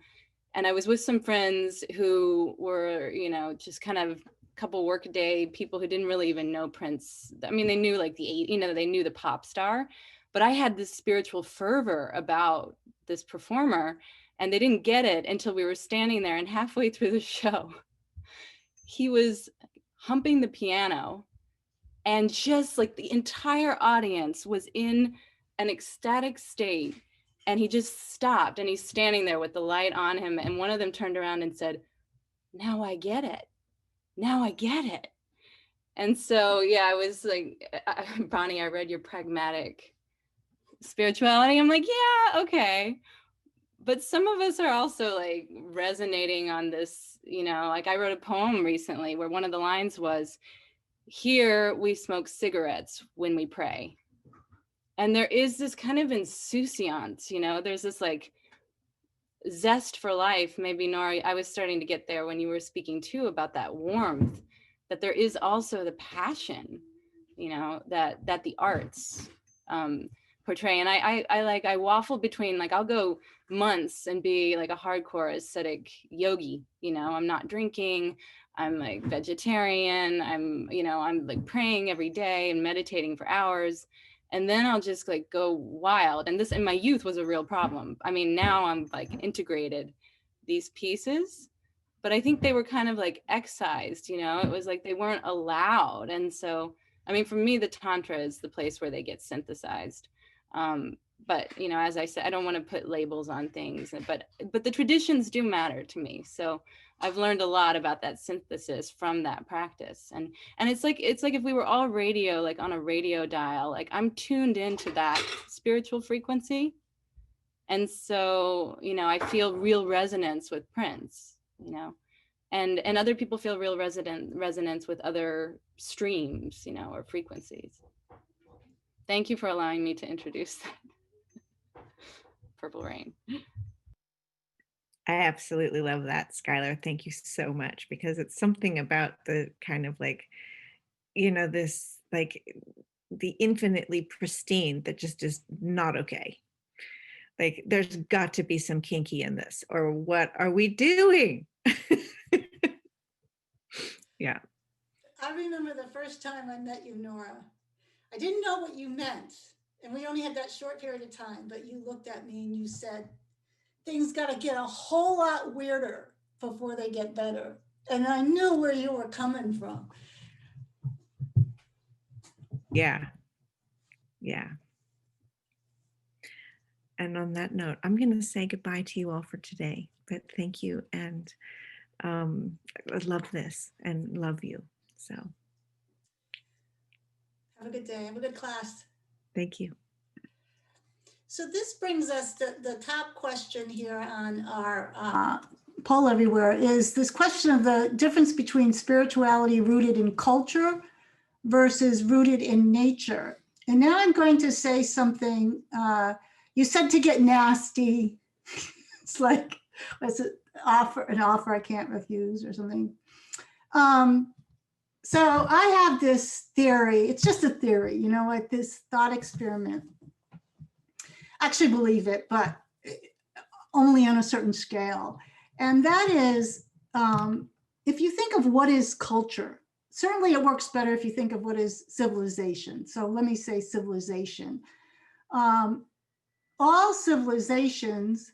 And I was with some friends who were, you know, just kind of couple workaday people who didn't really even know Prince. I mean, they knew like they knew the pop star, but I had this spiritual fervor about this performer, and they didn't get it until we were standing there, and halfway through the show, he was humping the piano, and just like the entire audience was in an ecstatic state, and he just stopped, and he's standing there with the light on him, and one of them turned around and said, "Now I get it. Now I get it." And so, yeah, I was like, Bonnie, I read your pragmatic spirituality. I'm like, yeah, okay. But some of us are also like resonating on this, you know, like I wrote a poem recently where one of the lines was, "Here we smoke cigarettes when we pray." And there is this kind of insouciance, you know, there's this like zest for life. Maybe, Nora, I was starting to get there when you were speaking too about that warmth, that there is also the passion, you know, that the arts portray. And I waffle between, like, I'll go months and be like a hardcore ascetic yogi, you know, I'm not drinking, I'm like vegetarian, I'm like praying every day and meditating for hours. And then I'll just like go wild. And this in my youth was a real problem. I mean, now I'm like integrated these pieces, but I think they were kind of like excised, you know, it was like they weren't allowed. And so, I mean, for me, the Tantra is the place where they get synthesized. But, you know, as I said, I don't want to put labels on things, but the traditions do matter to me. So I've learned a lot about that synthesis from that practice. And it's like if we were all radio, like on a radio dial, like I'm tuned into that spiritual frequency. And so, you know, I feel real resonance with Prince, you know, and other people feel real resonance with other streams, you know, or frequencies. Thank you for allowing me to introduce that. Purple Rain. I absolutely love that, Schuyler. Thank you so much, because it's something about the kind of like, this like the infinitely pristine that just is not okay. Like there's got to be some kinky in this, or what are we doing? Yeah. I remember the first time I met you, Nora. I didn't know what you meant, and we only had that short period of time, but you looked at me and you said, things got to get a whole lot weirder before they get better. And I knew where you were coming from. Yeah. Yeah. And on that note, I'm going to say goodbye to you all for today. But thank you. And I love this and love you. So Have a good day. Have a good class. thank you. So this brings us to the top question here on our poll everywhere is this question of the difference between spirituality rooted in culture versus rooted in nature. And now I'm going to say something, you said to get nasty. It's like, what's it, an offer I can't refuse or something. So I have this theory, it's just a theory, like this thought experiment. I actually believe it, but only on a certain scale. And that is, if you think of what is culture, certainly it works better if you think of what is civilization. So let me say civilization. All civilizations,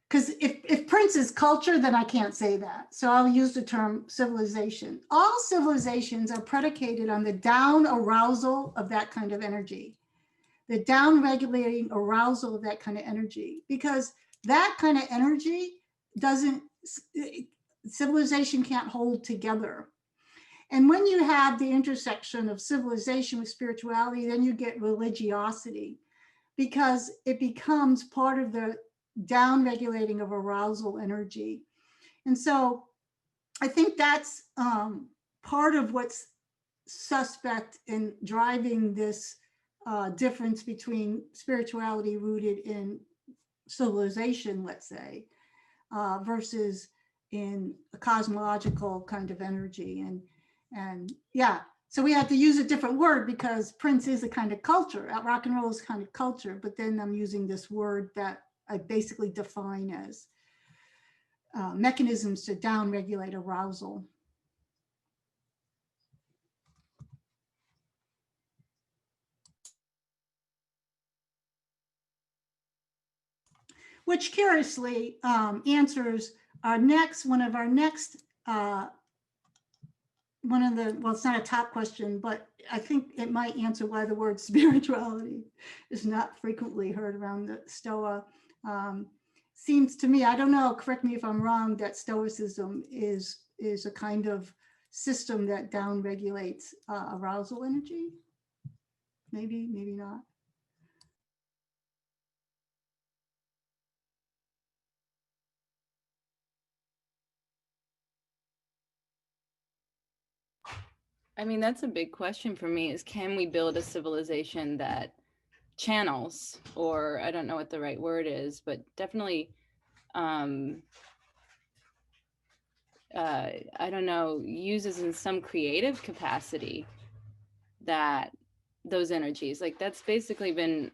because if Prince is culture, then I can't say that. So I'll use the term civilization. All civilizations are predicated on the down arousal of that kind of energy, the down regulating arousal of that kind of energy, because that kind of energy civilization can't hold together. And when you have the intersection of civilization with spirituality, then you get religiosity, because it becomes part of the down regulating of arousal energy. And so I think that's part of what's suspect in driving this difference between spirituality rooted in civilization, let's say, versus in a cosmological kind of energy. And yeah, so we had to use a different word because Prince is a kind of culture. Rock and roll is a kind of culture, but then I'm using this word that I basically define as mechanisms to down-regulate arousal. Which curiously answers one of our next, well, it's not a top question, but I think it might answer why the word spirituality is not frequently heard around the Stoa. Seems to me, I don't know, correct me if I'm wrong, that Stoicism is a kind of system that down regulates arousal energy. Maybe not. I mean, that's a big question for me, is can we build a civilization that channels, or I don't know what the right word is, but definitely, I don't know, uses in some creative capacity that those energies, like that's basically been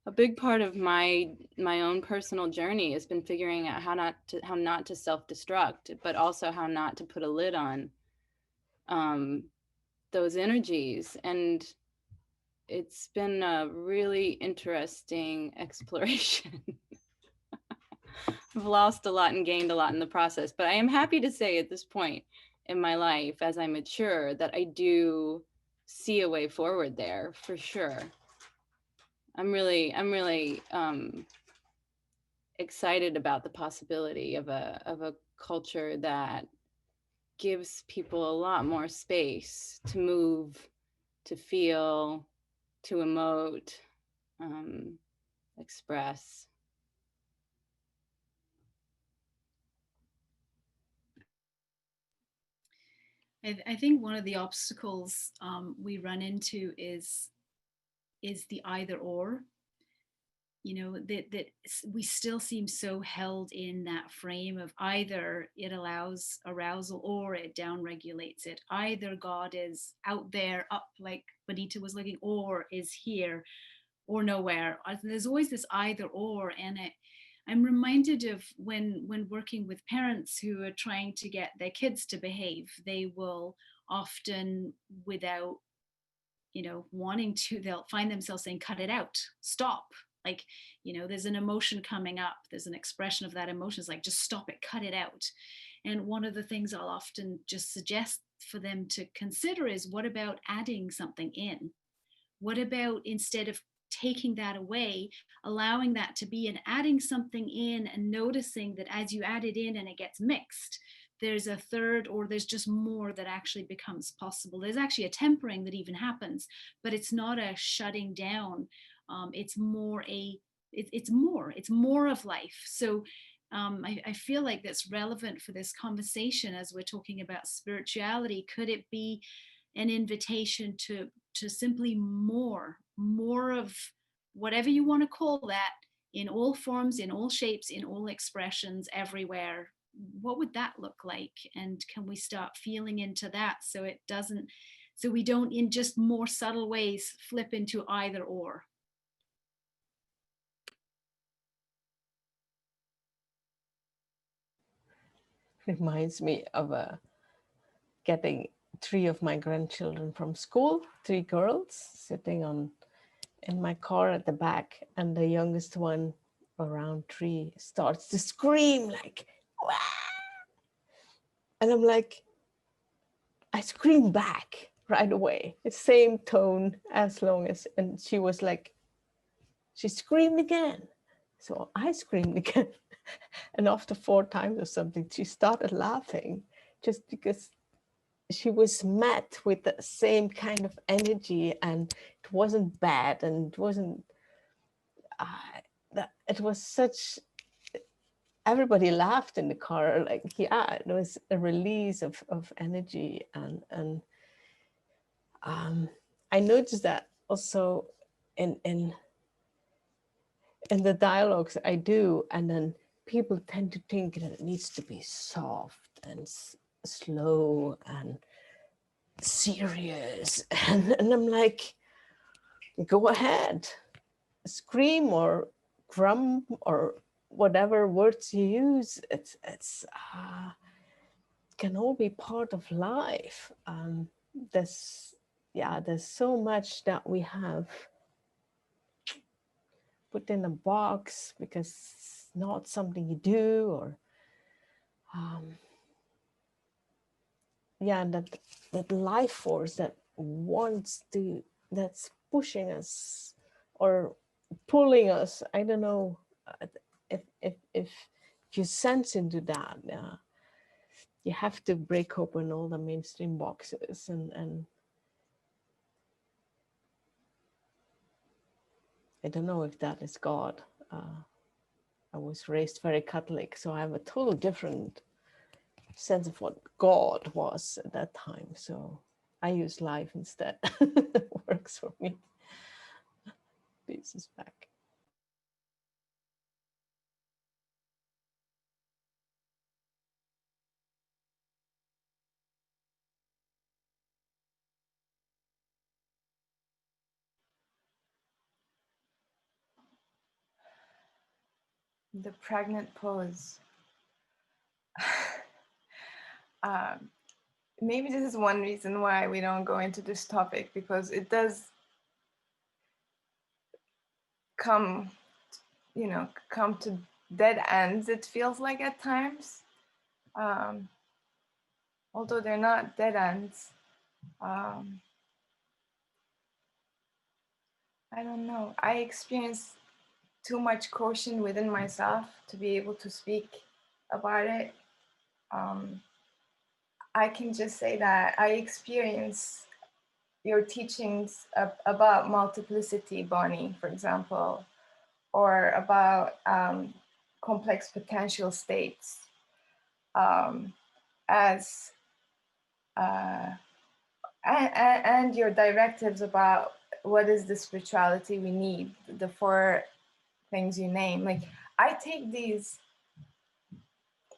a big part of my own personal journey, has been figuring out how not to self-destruct, but also how not to put a lid on those energies. And it's been a really interesting exploration. I've lost a lot and gained a lot in the process, but I am happy to say at this point in my life, as I mature, that I do see a way forward there for sure. I'm really excited about the possibility of a culture that gives people a lot more space to move, to feel, to emote, express. I think one of the obstacles we run into is is the either or. You know, that we still seem so held in that frame of either it allows arousal or it downregulates it. Either God is out there, up like Bonnitta was looking, or is here or nowhere. There's always this either or, and I'm reminded of when working with parents who are trying to get their kids to behave, they will often, without, you know, wanting to, they'll find themselves saying, cut it out, stop. Like, you know, there's an emotion coming up, there's an expression of that emotion. It's like, just stop it, cut it out. And one of the things I'll often just suggest for them to consider is, what about adding something in? What about, instead of taking that away, allowing that to be and adding something in, and noticing that as you add it in and it gets mixed, there's a third, or there's just more that actually becomes possible. There's actually a tempering that even happens, but it's not a shutting down. It's more it's more of life. So I feel like that's relevant for this conversation as we're talking about spirituality. Could it be an invitation to simply more of whatever you want to call that, in all forms, in all shapes, in all expressions, everywhere? What would that look like? And can we start feeling into that, so it doesn't, so we don't, in just more subtle ways, flip into either or? Reminds me of getting 3 of my grandchildren from school, 3 girls sitting in my car at the back, and the youngest one, around 3, starts to scream like, wah! And I'm like, I scream back right away. It's same tone as long as, and she was like, she screamed again. So I screamed again. And after 4 times or something, she started laughing, just because she was met with the same kind of energy, and it wasn't bad, and it wasn't, it was such, everybody laughed in the car, like, yeah, it was a release of energy. And I noticed that also in the dialogues I do, and then people tend to think that it needs to be soft and slow and serious, and I'm like, go ahead, scream or drum or whatever words you use. It's can all be part of life. There's so much that we have put in a box because it's not something you do, or and that life force that wants to, that's pushing us or pulling us. I don't know if you sense into that. You have to break open all the mainstream boxes, and I don't know if that is God. I was raised very Catholic, so I have a total different sense of what God was at that time. So I use life instead. Works for me. Peace is back. The pregnant pose. Maybe this is one reason why we don't go into this topic, because it does come to dead ends, it feels like at times. Although they're not dead ends. I don't know. I experience too much caution within myself to be able to speak about it. I can just say that I experience your teachings about multiplicity, Bonnie, for example, or about complex potential states as and your directives about what is the spirituality we need, the 4 things you name. Like, I take these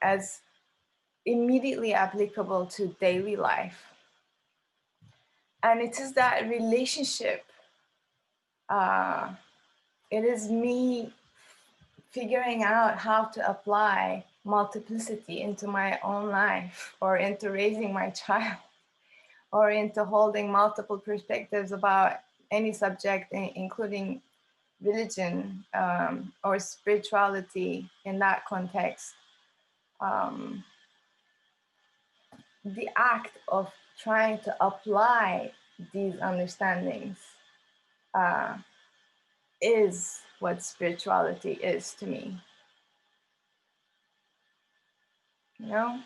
as immediately applicable to daily life. And it is that relationship. It is me figuring out how to apply multiplicity into my own life, or into raising my child, or into holding multiple perspectives about any subject, including religion, or spirituality in that context. The act of trying to apply these understandings is what spirituality is to me. You know?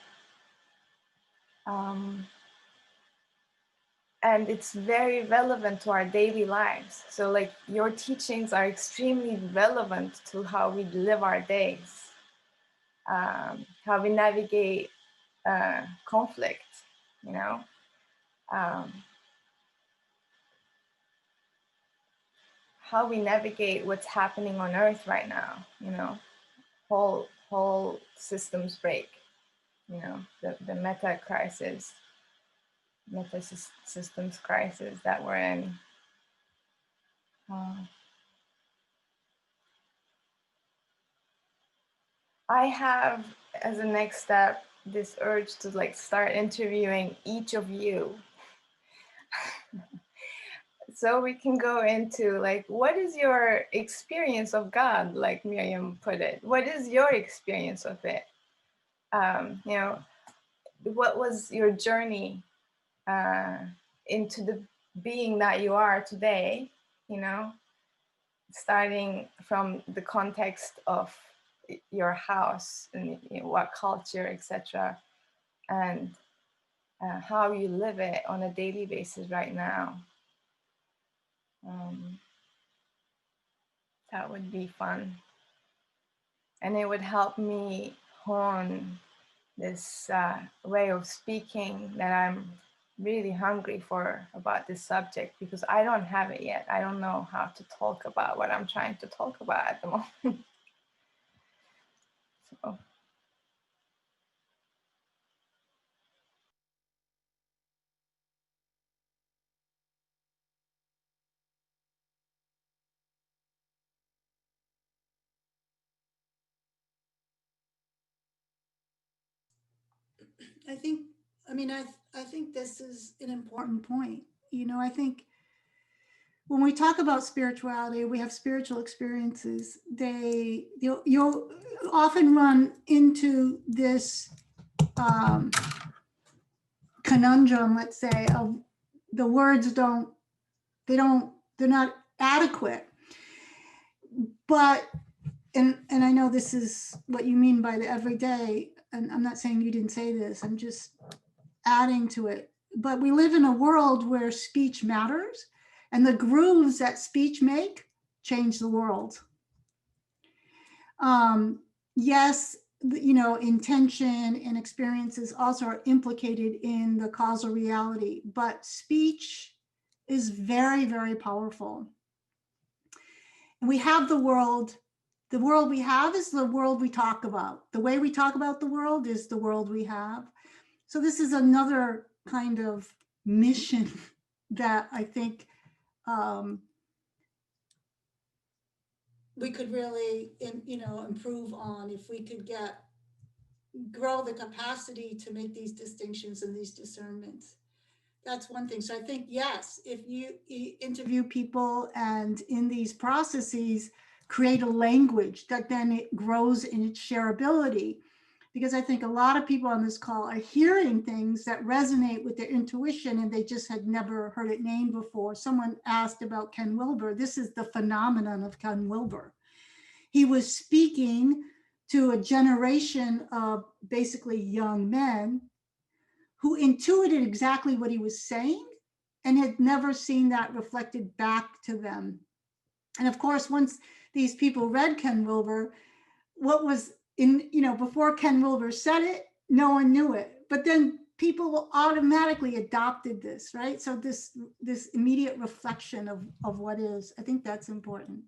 And it's very relevant to our daily lives. So like, your teachings are extremely relevant to how we live our days, how we navigate conflict, you know? How we navigate what's happening on Earth right now, you know? Whole systems break, you know, the meta systems crisis that we're in. I have, as a next step, this urge to like start interviewing each of you. So we can go into like, what is your experience of God, like Miriam put it? What is your experience of it? You know, what was your journey into the being that you are today, you know, starting from the context of your house and, you know, what culture, etc., and how you live it on a daily basis right now. That would be fun. And it would help me hone this way of speaking that I'm really hungry for about this subject, because I don't have it yet. I don't know how to talk about what I'm trying to talk about at the moment. So. I think this is an important point. You know, I think when we talk about spirituality, we have spiritual experiences. You'll often run into this conundrum, let's say, of the words they're not adequate. But, and I know this is what you mean by the everyday, and I'm not saying you didn't say this, I'm just adding to it. But we live in a world where speech matters, and the grooves that speech make change the world. Yes, you know, intention and experiences also are implicated in the causal reality, but speech is very, very powerful. And we have the world we have is the world we talk about. The way we talk about the world is the world we have. So this is another kind of mission that I think we could really, you know, improve on if we could grow the capacity to make these distinctions and these discernments. That's one thing. So I think, yes, if you interview people and in these processes create a language that then it grows in its shareability, because I think a lot of people on this call are hearing things that resonate with their intuition and they just had never heard it named before. Someone asked about Ken Wilber. This is the phenomenon of Ken Wilber. He was speaking to a generation of basically young men who intuited exactly what he was saying and had never seen that reflected back to them. And of course, once these people read Ken Wilber, what was in, you know, before Ken Wilber said it, no one knew it. But then people will automatically adopted this, right? So this immediate reflection of what is, I think that's important.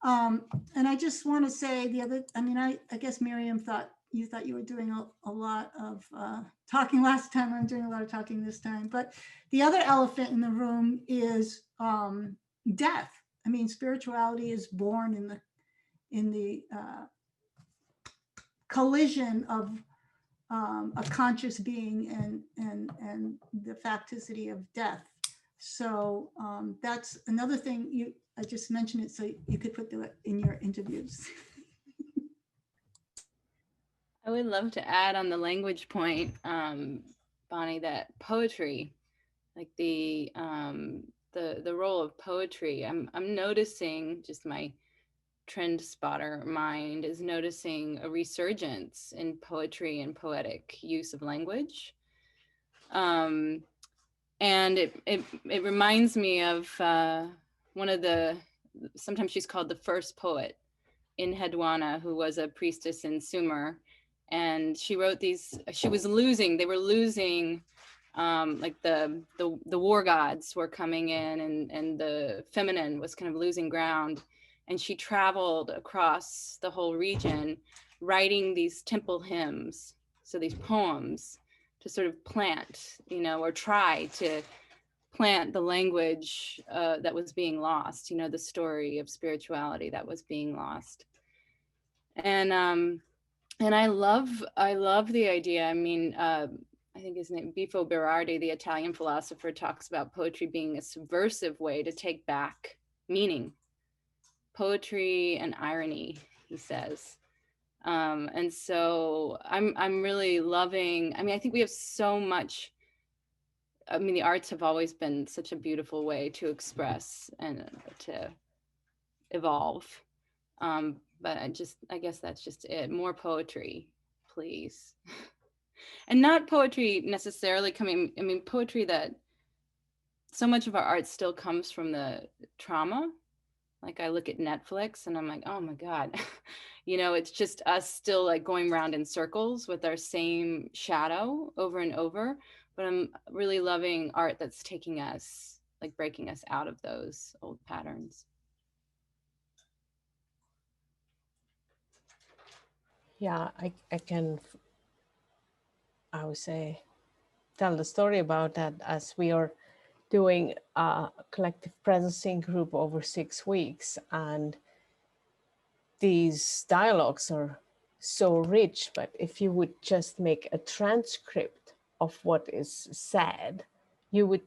And I just want to say the other, I mean, I guess Miriam thought you were doing a lot of talking last time. I'm doing a lot of talking this time. But the other elephant in the room is death. I mean, spirituality is born in the collision of a conscious being and the facticity of death. So that's another thing I just mentioned it so you could put that in your interviews. I would love to add on the language point, Bonnie, that poetry, like the role of poetry, I'm noticing, just my trend spotter mind is noticing a resurgence in poetry and poetic use of language. And it reminds me of one of the, sometimes she's called the first poet in Hedwana, who was a priestess in Sumer. And she wrote these, they were losing, like the war gods were coming in, and the feminine was kind of losing ground. And she traveled across the whole region writing these temple hymns, so these poems to sort of plant, or try to plant the language that was being lost, the story of spirituality that was being lost. And I love the idea. I mean, I think his name, Bifo Berardi, the Italian philosopher, talks about poetry being a subversive way to take back meaning. Poetry and irony, he says. And so I'm really loving, I mean, I think we have so much, I mean, the arts have always been such a beautiful way to express and to evolve. But I guess that's just it. More poetry, please. And not poetry necessarily coming, I mean, poetry that so much of our art still comes from the trauma. Like I look at Netflix and I'm like, oh my God, it's just us still like going around in circles with our same shadow over and over. But I'm really loving art that's taking us, like breaking us out of those old patterns. Yeah, I can, I would say, tell the story about that as we are doing a collective presencing group over 6 weeks. And these dialogues are so rich, but if you would just make a transcript of what is said, you would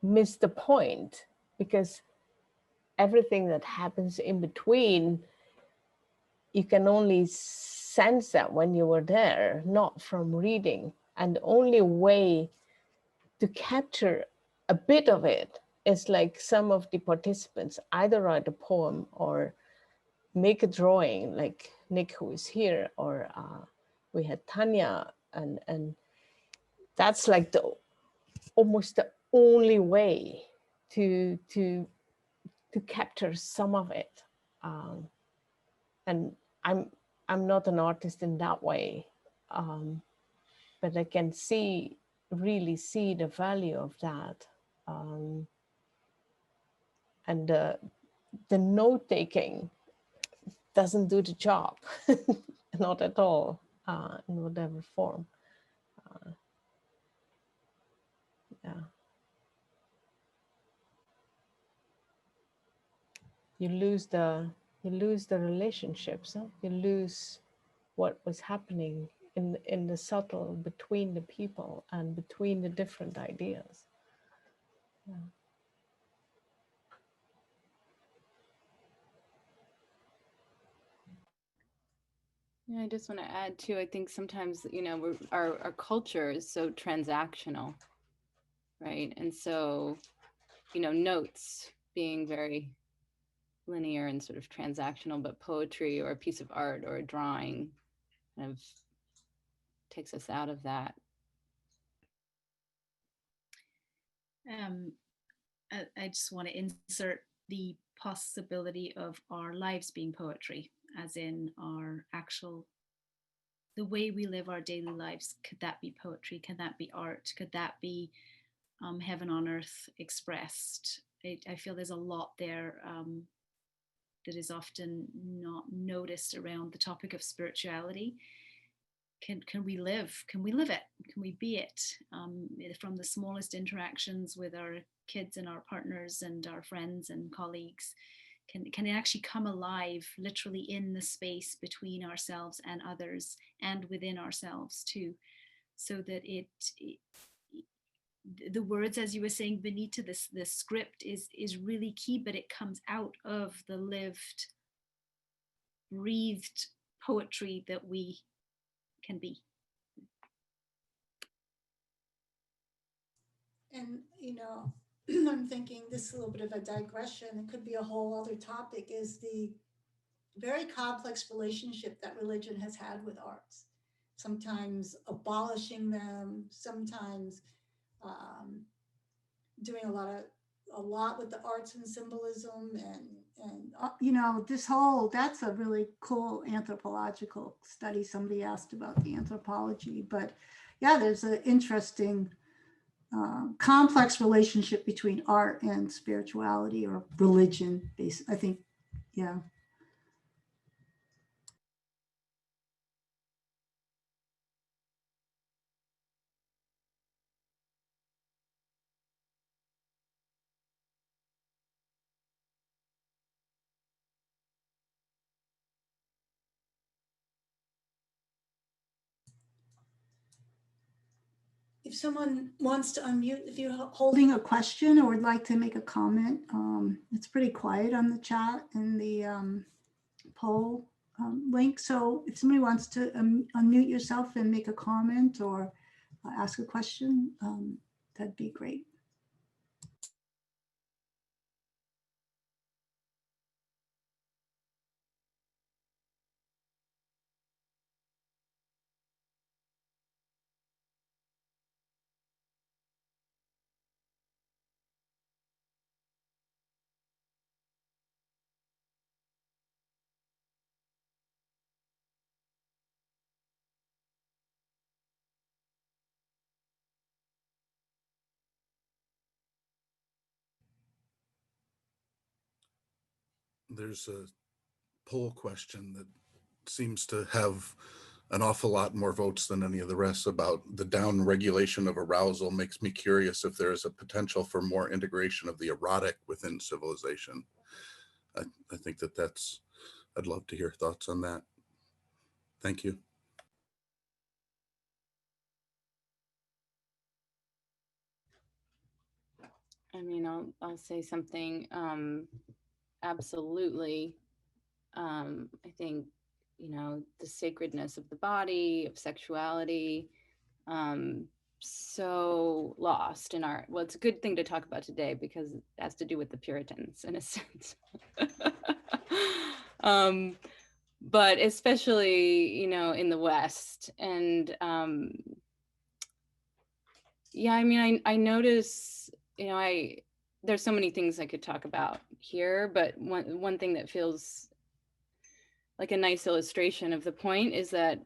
miss the point, because everything that happens in between, you can only sense that when you were there, not from reading. And the only way to capture a bit of it is like some of the participants either write a poem or make a drawing, like Nick, who is here, or we had Tanya, and that's like almost the only way to capture some of it. And I'm not an artist in that way, but I can really see the value of that. And the note taking doesn't do the job, not at all, in whatever form. Yeah. You lose the relationships, huh? You lose what was happening in the subtle between the people and between the different ideas. Yeah. Yeah, I just want to add too, I think sometimes, our culture is so transactional, right? And so, notes being very linear and sort of transactional, but poetry or a piece of art or a drawing kind of takes us out of that. I just want to insert the possibility of our lives being poetry, as in our actual the way we live our daily lives, could that be poetry? Can that be art? Could that be heaven on earth expressed? I feel there's a lot there that is often not noticed around the topic of spirituality. Can we live? Can we live it? Can we be it? From the smallest interactions with our kids and our partners and our friends and colleagues, can it actually come alive literally in the space between ourselves and others and within ourselves too, so that the words, as you were saying, Bonnitta, the script is really key, but it comes out of the lived, breathed poetry that we can be. And, I'm thinking this is a little bit of a digression. It could be a whole other topic, is the very complex relationship that religion has had with arts. Sometimes abolishing them, sometimes doing a lot with the arts and symbolism, and that's a really cool anthropological study. Somebody asked about the anthropology, but yeah, there's an interesting complex relationship between art and spirituality or religion, I think. Yeah. If someone wants to unmute, if you're holding a question or would like to make a comment, it's pretty quiet on the chat and the poll link. So if somebody wants to unmute yourself and make a comment or ask a question, that'd be great. There's a poll question that seems to have an awful lot more votes than any of the rest about the down regulation of arousal. Makes me curious if there is a potential for more integration of the erotic within civilization. I think I'd love to hear thoughts on that. Thank you. I mean, I'll say something. Absolutely. I think, the sacredness of the body, of sexuality, so lost in art. Well, it's a good thing to talk about today because it has to do with the Puritans in a sense. But especially, in the West. And yeah, I mean, I notice, there's so many things I could talk about here, but one thing that feels like a nice illustration of the point is that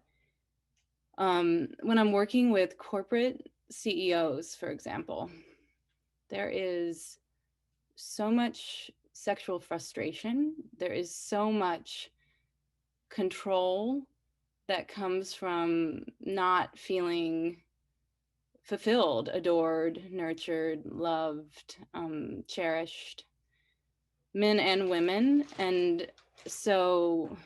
when I'm working with corporate CEOs, for example, there is so much sexual frustration. There is so much control that comes from not feeling fulfilled, adored, nurtured, loved, cherished, men and women. And so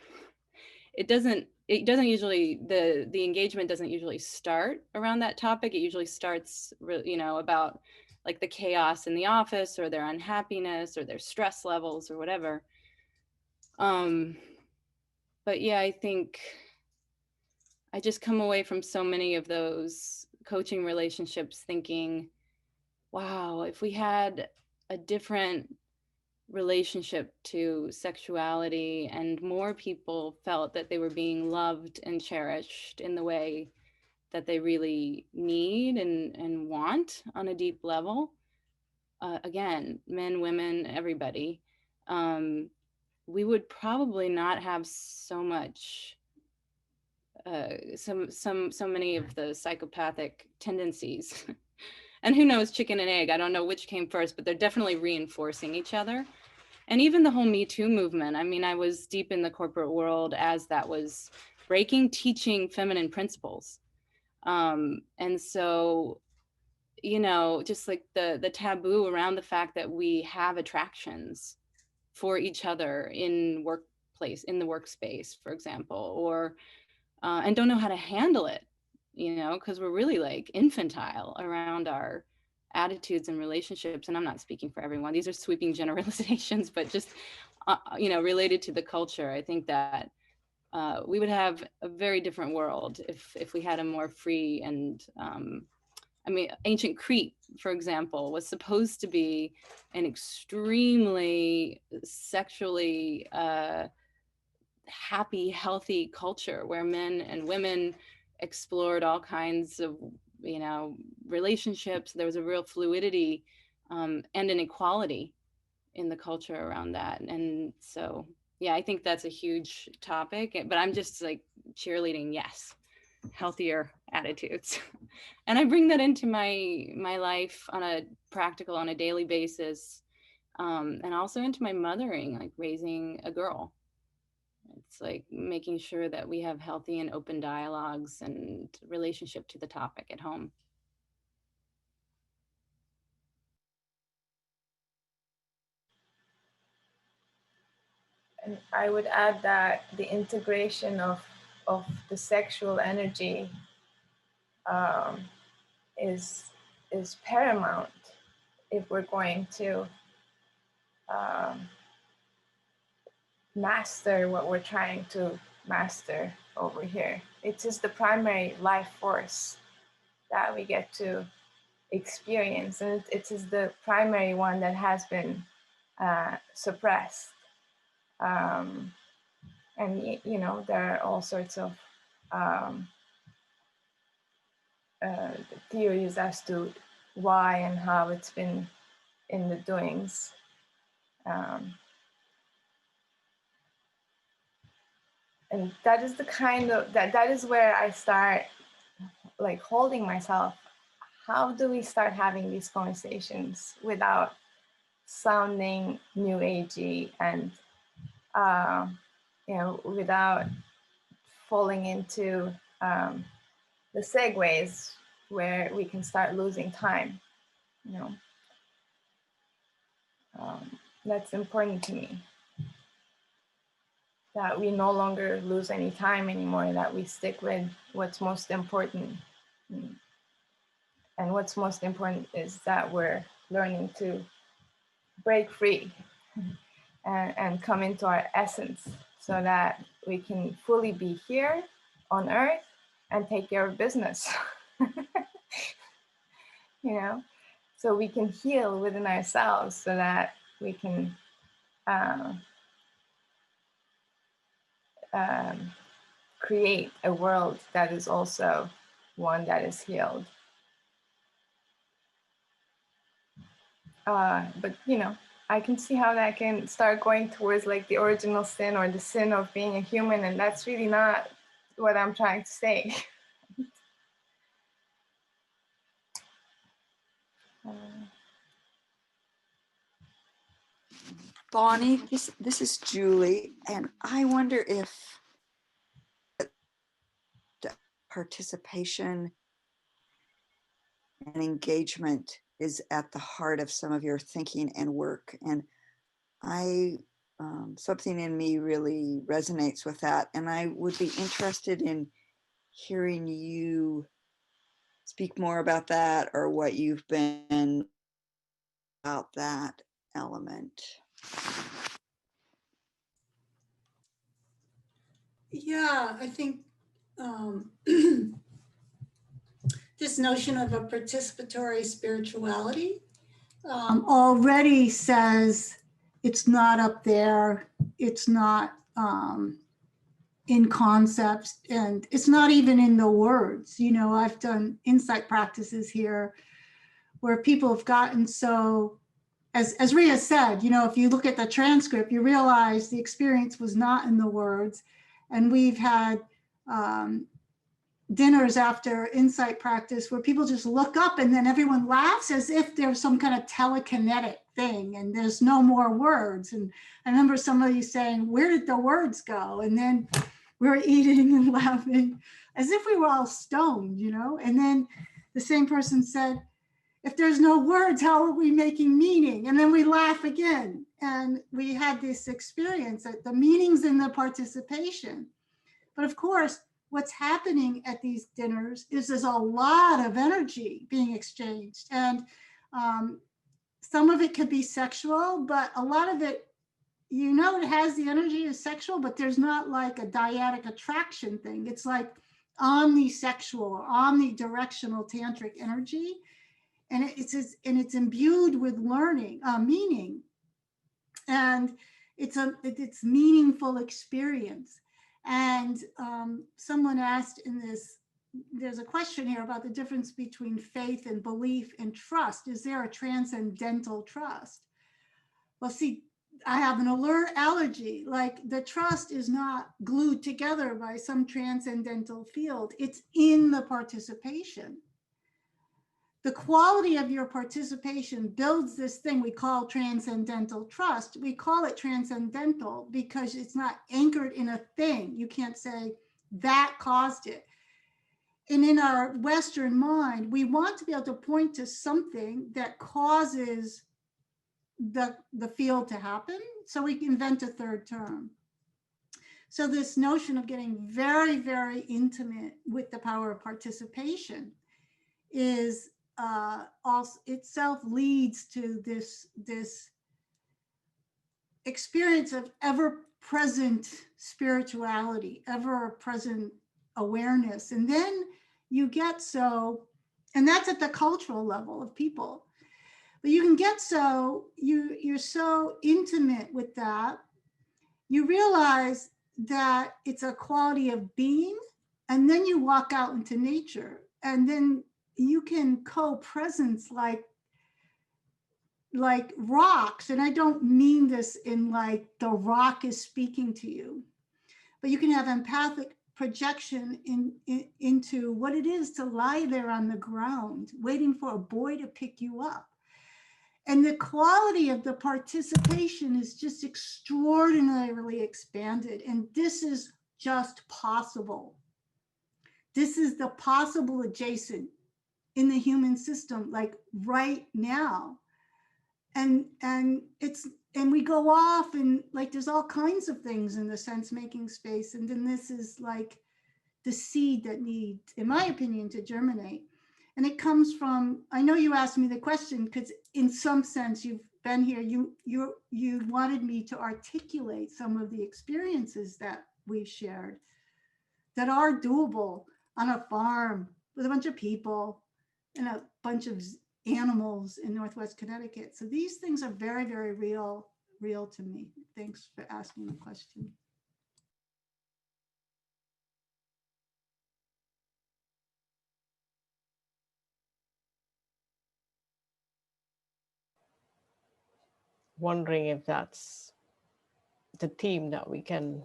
it doesn't usually, the engagement doesn't usually start around that topic. It usually starts, about like the chaos in the office or their unhappiness or their stress levels or whatever. But yeah, I think I just come away from so many of those coaching relationships thinking, wow, if we had a different relationship to sexuality and more people felt that they were being loved and cherished in the way that they really need and want on a deep level, again, men, women, everybody, we would probably not have so much so many of the psychopathic tendencies. And who knows, chicken and egg, I don't know which came first, but they're definitely reinforcing each other. And even the whole Me Too movement, I mean, I was deep in the corporate world as that was breaking, teaching feminine principles. And so, you know, just like the taboo around the fact that we have attractions for each other in the workspace, for example, or, and don't know how to handle it, you know, because we're really like infantile around our attitudes and relationships. And I'm not speaking for everyone. These are sweeping generalizations, but just, you know, related to the culture, I think that we would have a very different world if we had a more free and, I mean, ancient Crete, for example, was supposed to be an extremely sexually happy, healthy culture where men and women explored all kinds of, you know, relationships. There was a real fluidity and an equality in the culture around that. And so, yeah, I think that's a huge topic, but I'm just like cheerleading, yes, healthier attitudes. And I bring that into my life on a daily basis, and also into my mothering, like raising a girl. It's like making sure that we have healthy and open dialogues and relationship to the topic at home. And I would add that the integration of the sexual energy is paramount if we're going to master what we're trying to master over here. It is the primary life force that we get to experience, and it is the primary one that has been suppressed. And you know, there are all sorts of theories as to why and how it's been in the doings. And that is the kind of, that is where I start like holding myself. How do we start having these conversations without sounding new agey and, you know, without falling into the segues where we can start losing time, you know. That's important to me. That we no longer lose any time anymore, that we stick with what's most important. And what's most important is that we're learning to break free and come into our essence so that we can fully be here on earth and take care of business. You know, so we can heal within ourselves so that we can create a world that is also one that is healed. But you know, I can see how that can start going towards like the original sin or the sin of being a human, and that's really not what I'm trying to say. Bonnie, this is Julie, and I wonder if participation and engagement is at the heart of some of your thinking and work. And something in me really resonates with that. And I would be interested in hearing you speak more about that, or what you've been about that element. Yeah, I think this notion of a participatory spirituality already says it's not up there, it's not in concepts, and it's not even in the words. You know, I've done insight practices here where people have gotten so, as Ria said, you know, if you look at the transcript, you realize the experience was not in the words. And we've had dinners after insight practice where people just look up and then everyone laughs as if there's some kind of telekinetic thing and there's no more words. And I remember somebody saying, where did the words go? And then we were eating and laughing as if we were all stoned, you know? And then the same person said, if there's no words, how are we making meaning? And then we laugh again. And we had this experience that the meaning's in the participation. But of course, what's happening at these dinners is there's a lot of energy being exchanged. And some of it could be sexual, but a lot of it, you know, it has the energy is sexual, but there's not like a dyadic attraction thing. It's like omnisexual or omnidirectional tantric energy. And it's imbued with learning, meaning. And it's meaningful experience. And someone asked in this, there's a question here about the difference between faith and belief and trust. Is there a transcendental trust? Well, see, I have an allergy. Like the trust is not glued together by some transcendental field. It's in the participation. The quality of your participation builds this thing we call transcendental trust. We call it transcendental because it's not anchored in a thing. You can't say that caused it. And in our Western mind, we want to be able to point to something that causes the field to happen. So we invent a third term. So this notion of getting very, very intimate with the power of participation is also itself leads to this experience of ever-present spirituality, ever-present awareness. And then you get so, and that's at the cultural level of people, but you can get so, you're so intimate with that, you realize that it's a quality of being, and then you walk out into nature, and then you can co-presence like rocks. And I don't mean this in like the rock is speaking to you, but you can have empathic projection into what it is to lie there on the ground, waiting for a boy to pick you up. And the quality of the participation is just extraordinarily expanded. And this is just possible. This is the possible adjacent in the human system, like right now. And we go off and like there's all kinds of things in the sense making space. And then this is like the seed that needs, in my opinion, to germinate. And it comes from, I know you asked me the question because in some sense you've been here, you wanted me to articulate some of the experiences that we've shared that are doable on a farm with a bunch of people and a bunch of animals in Northwest Connecticut. So these things are very, very real to me. Thanks for asking the question. Wondering if that's the theme that we can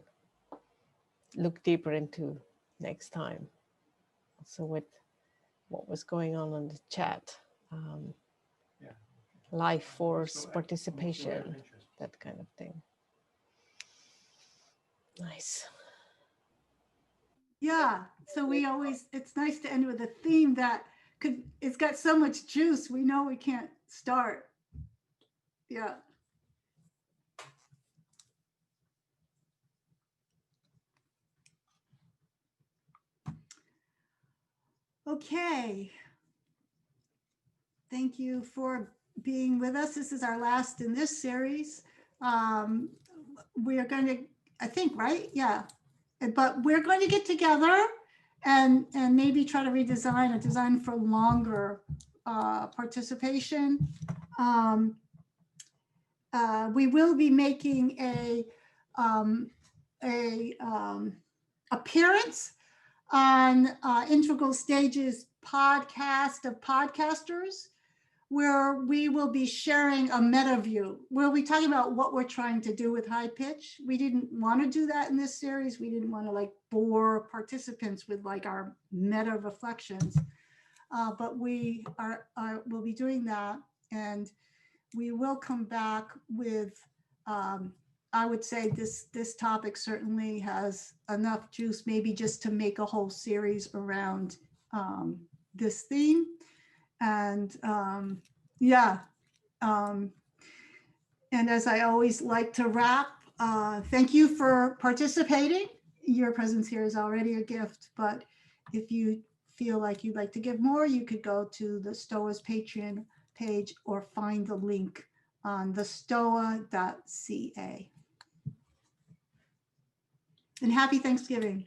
look deeper into next time. So with what was going on in the chat, life force, participation, that kind of thing. Nice. Yeah, so we always, it's nice to end with a theme that it's got so much juice, we know we can't start. Yeah. Okay. Thank you for being with us. This is our last in this series. We are going to, I think, right? Yeah. But we're going to get together and maybe try to redesign a design for longer participation. We will be making a appearance on Integral Stages podcast of podcasters where we will be sharing a meta view. We'll be talking about what we're trying to do with high pitch. We didn't want to do that in this series. We didn't want to like bore participants with like our meta reflections, but we will be doing that, and we will come back with, I would say this topic certainly has enough juice, maybe just to make a whole series around this theme. And yeah, and as I always like to wrap, thank you for participating. Your presence here is already a gift, but if you feel like you'd like to give more, you could go to the Stoa's Patreon page or find the link on thestoa.ca. And happy Thanksgiving.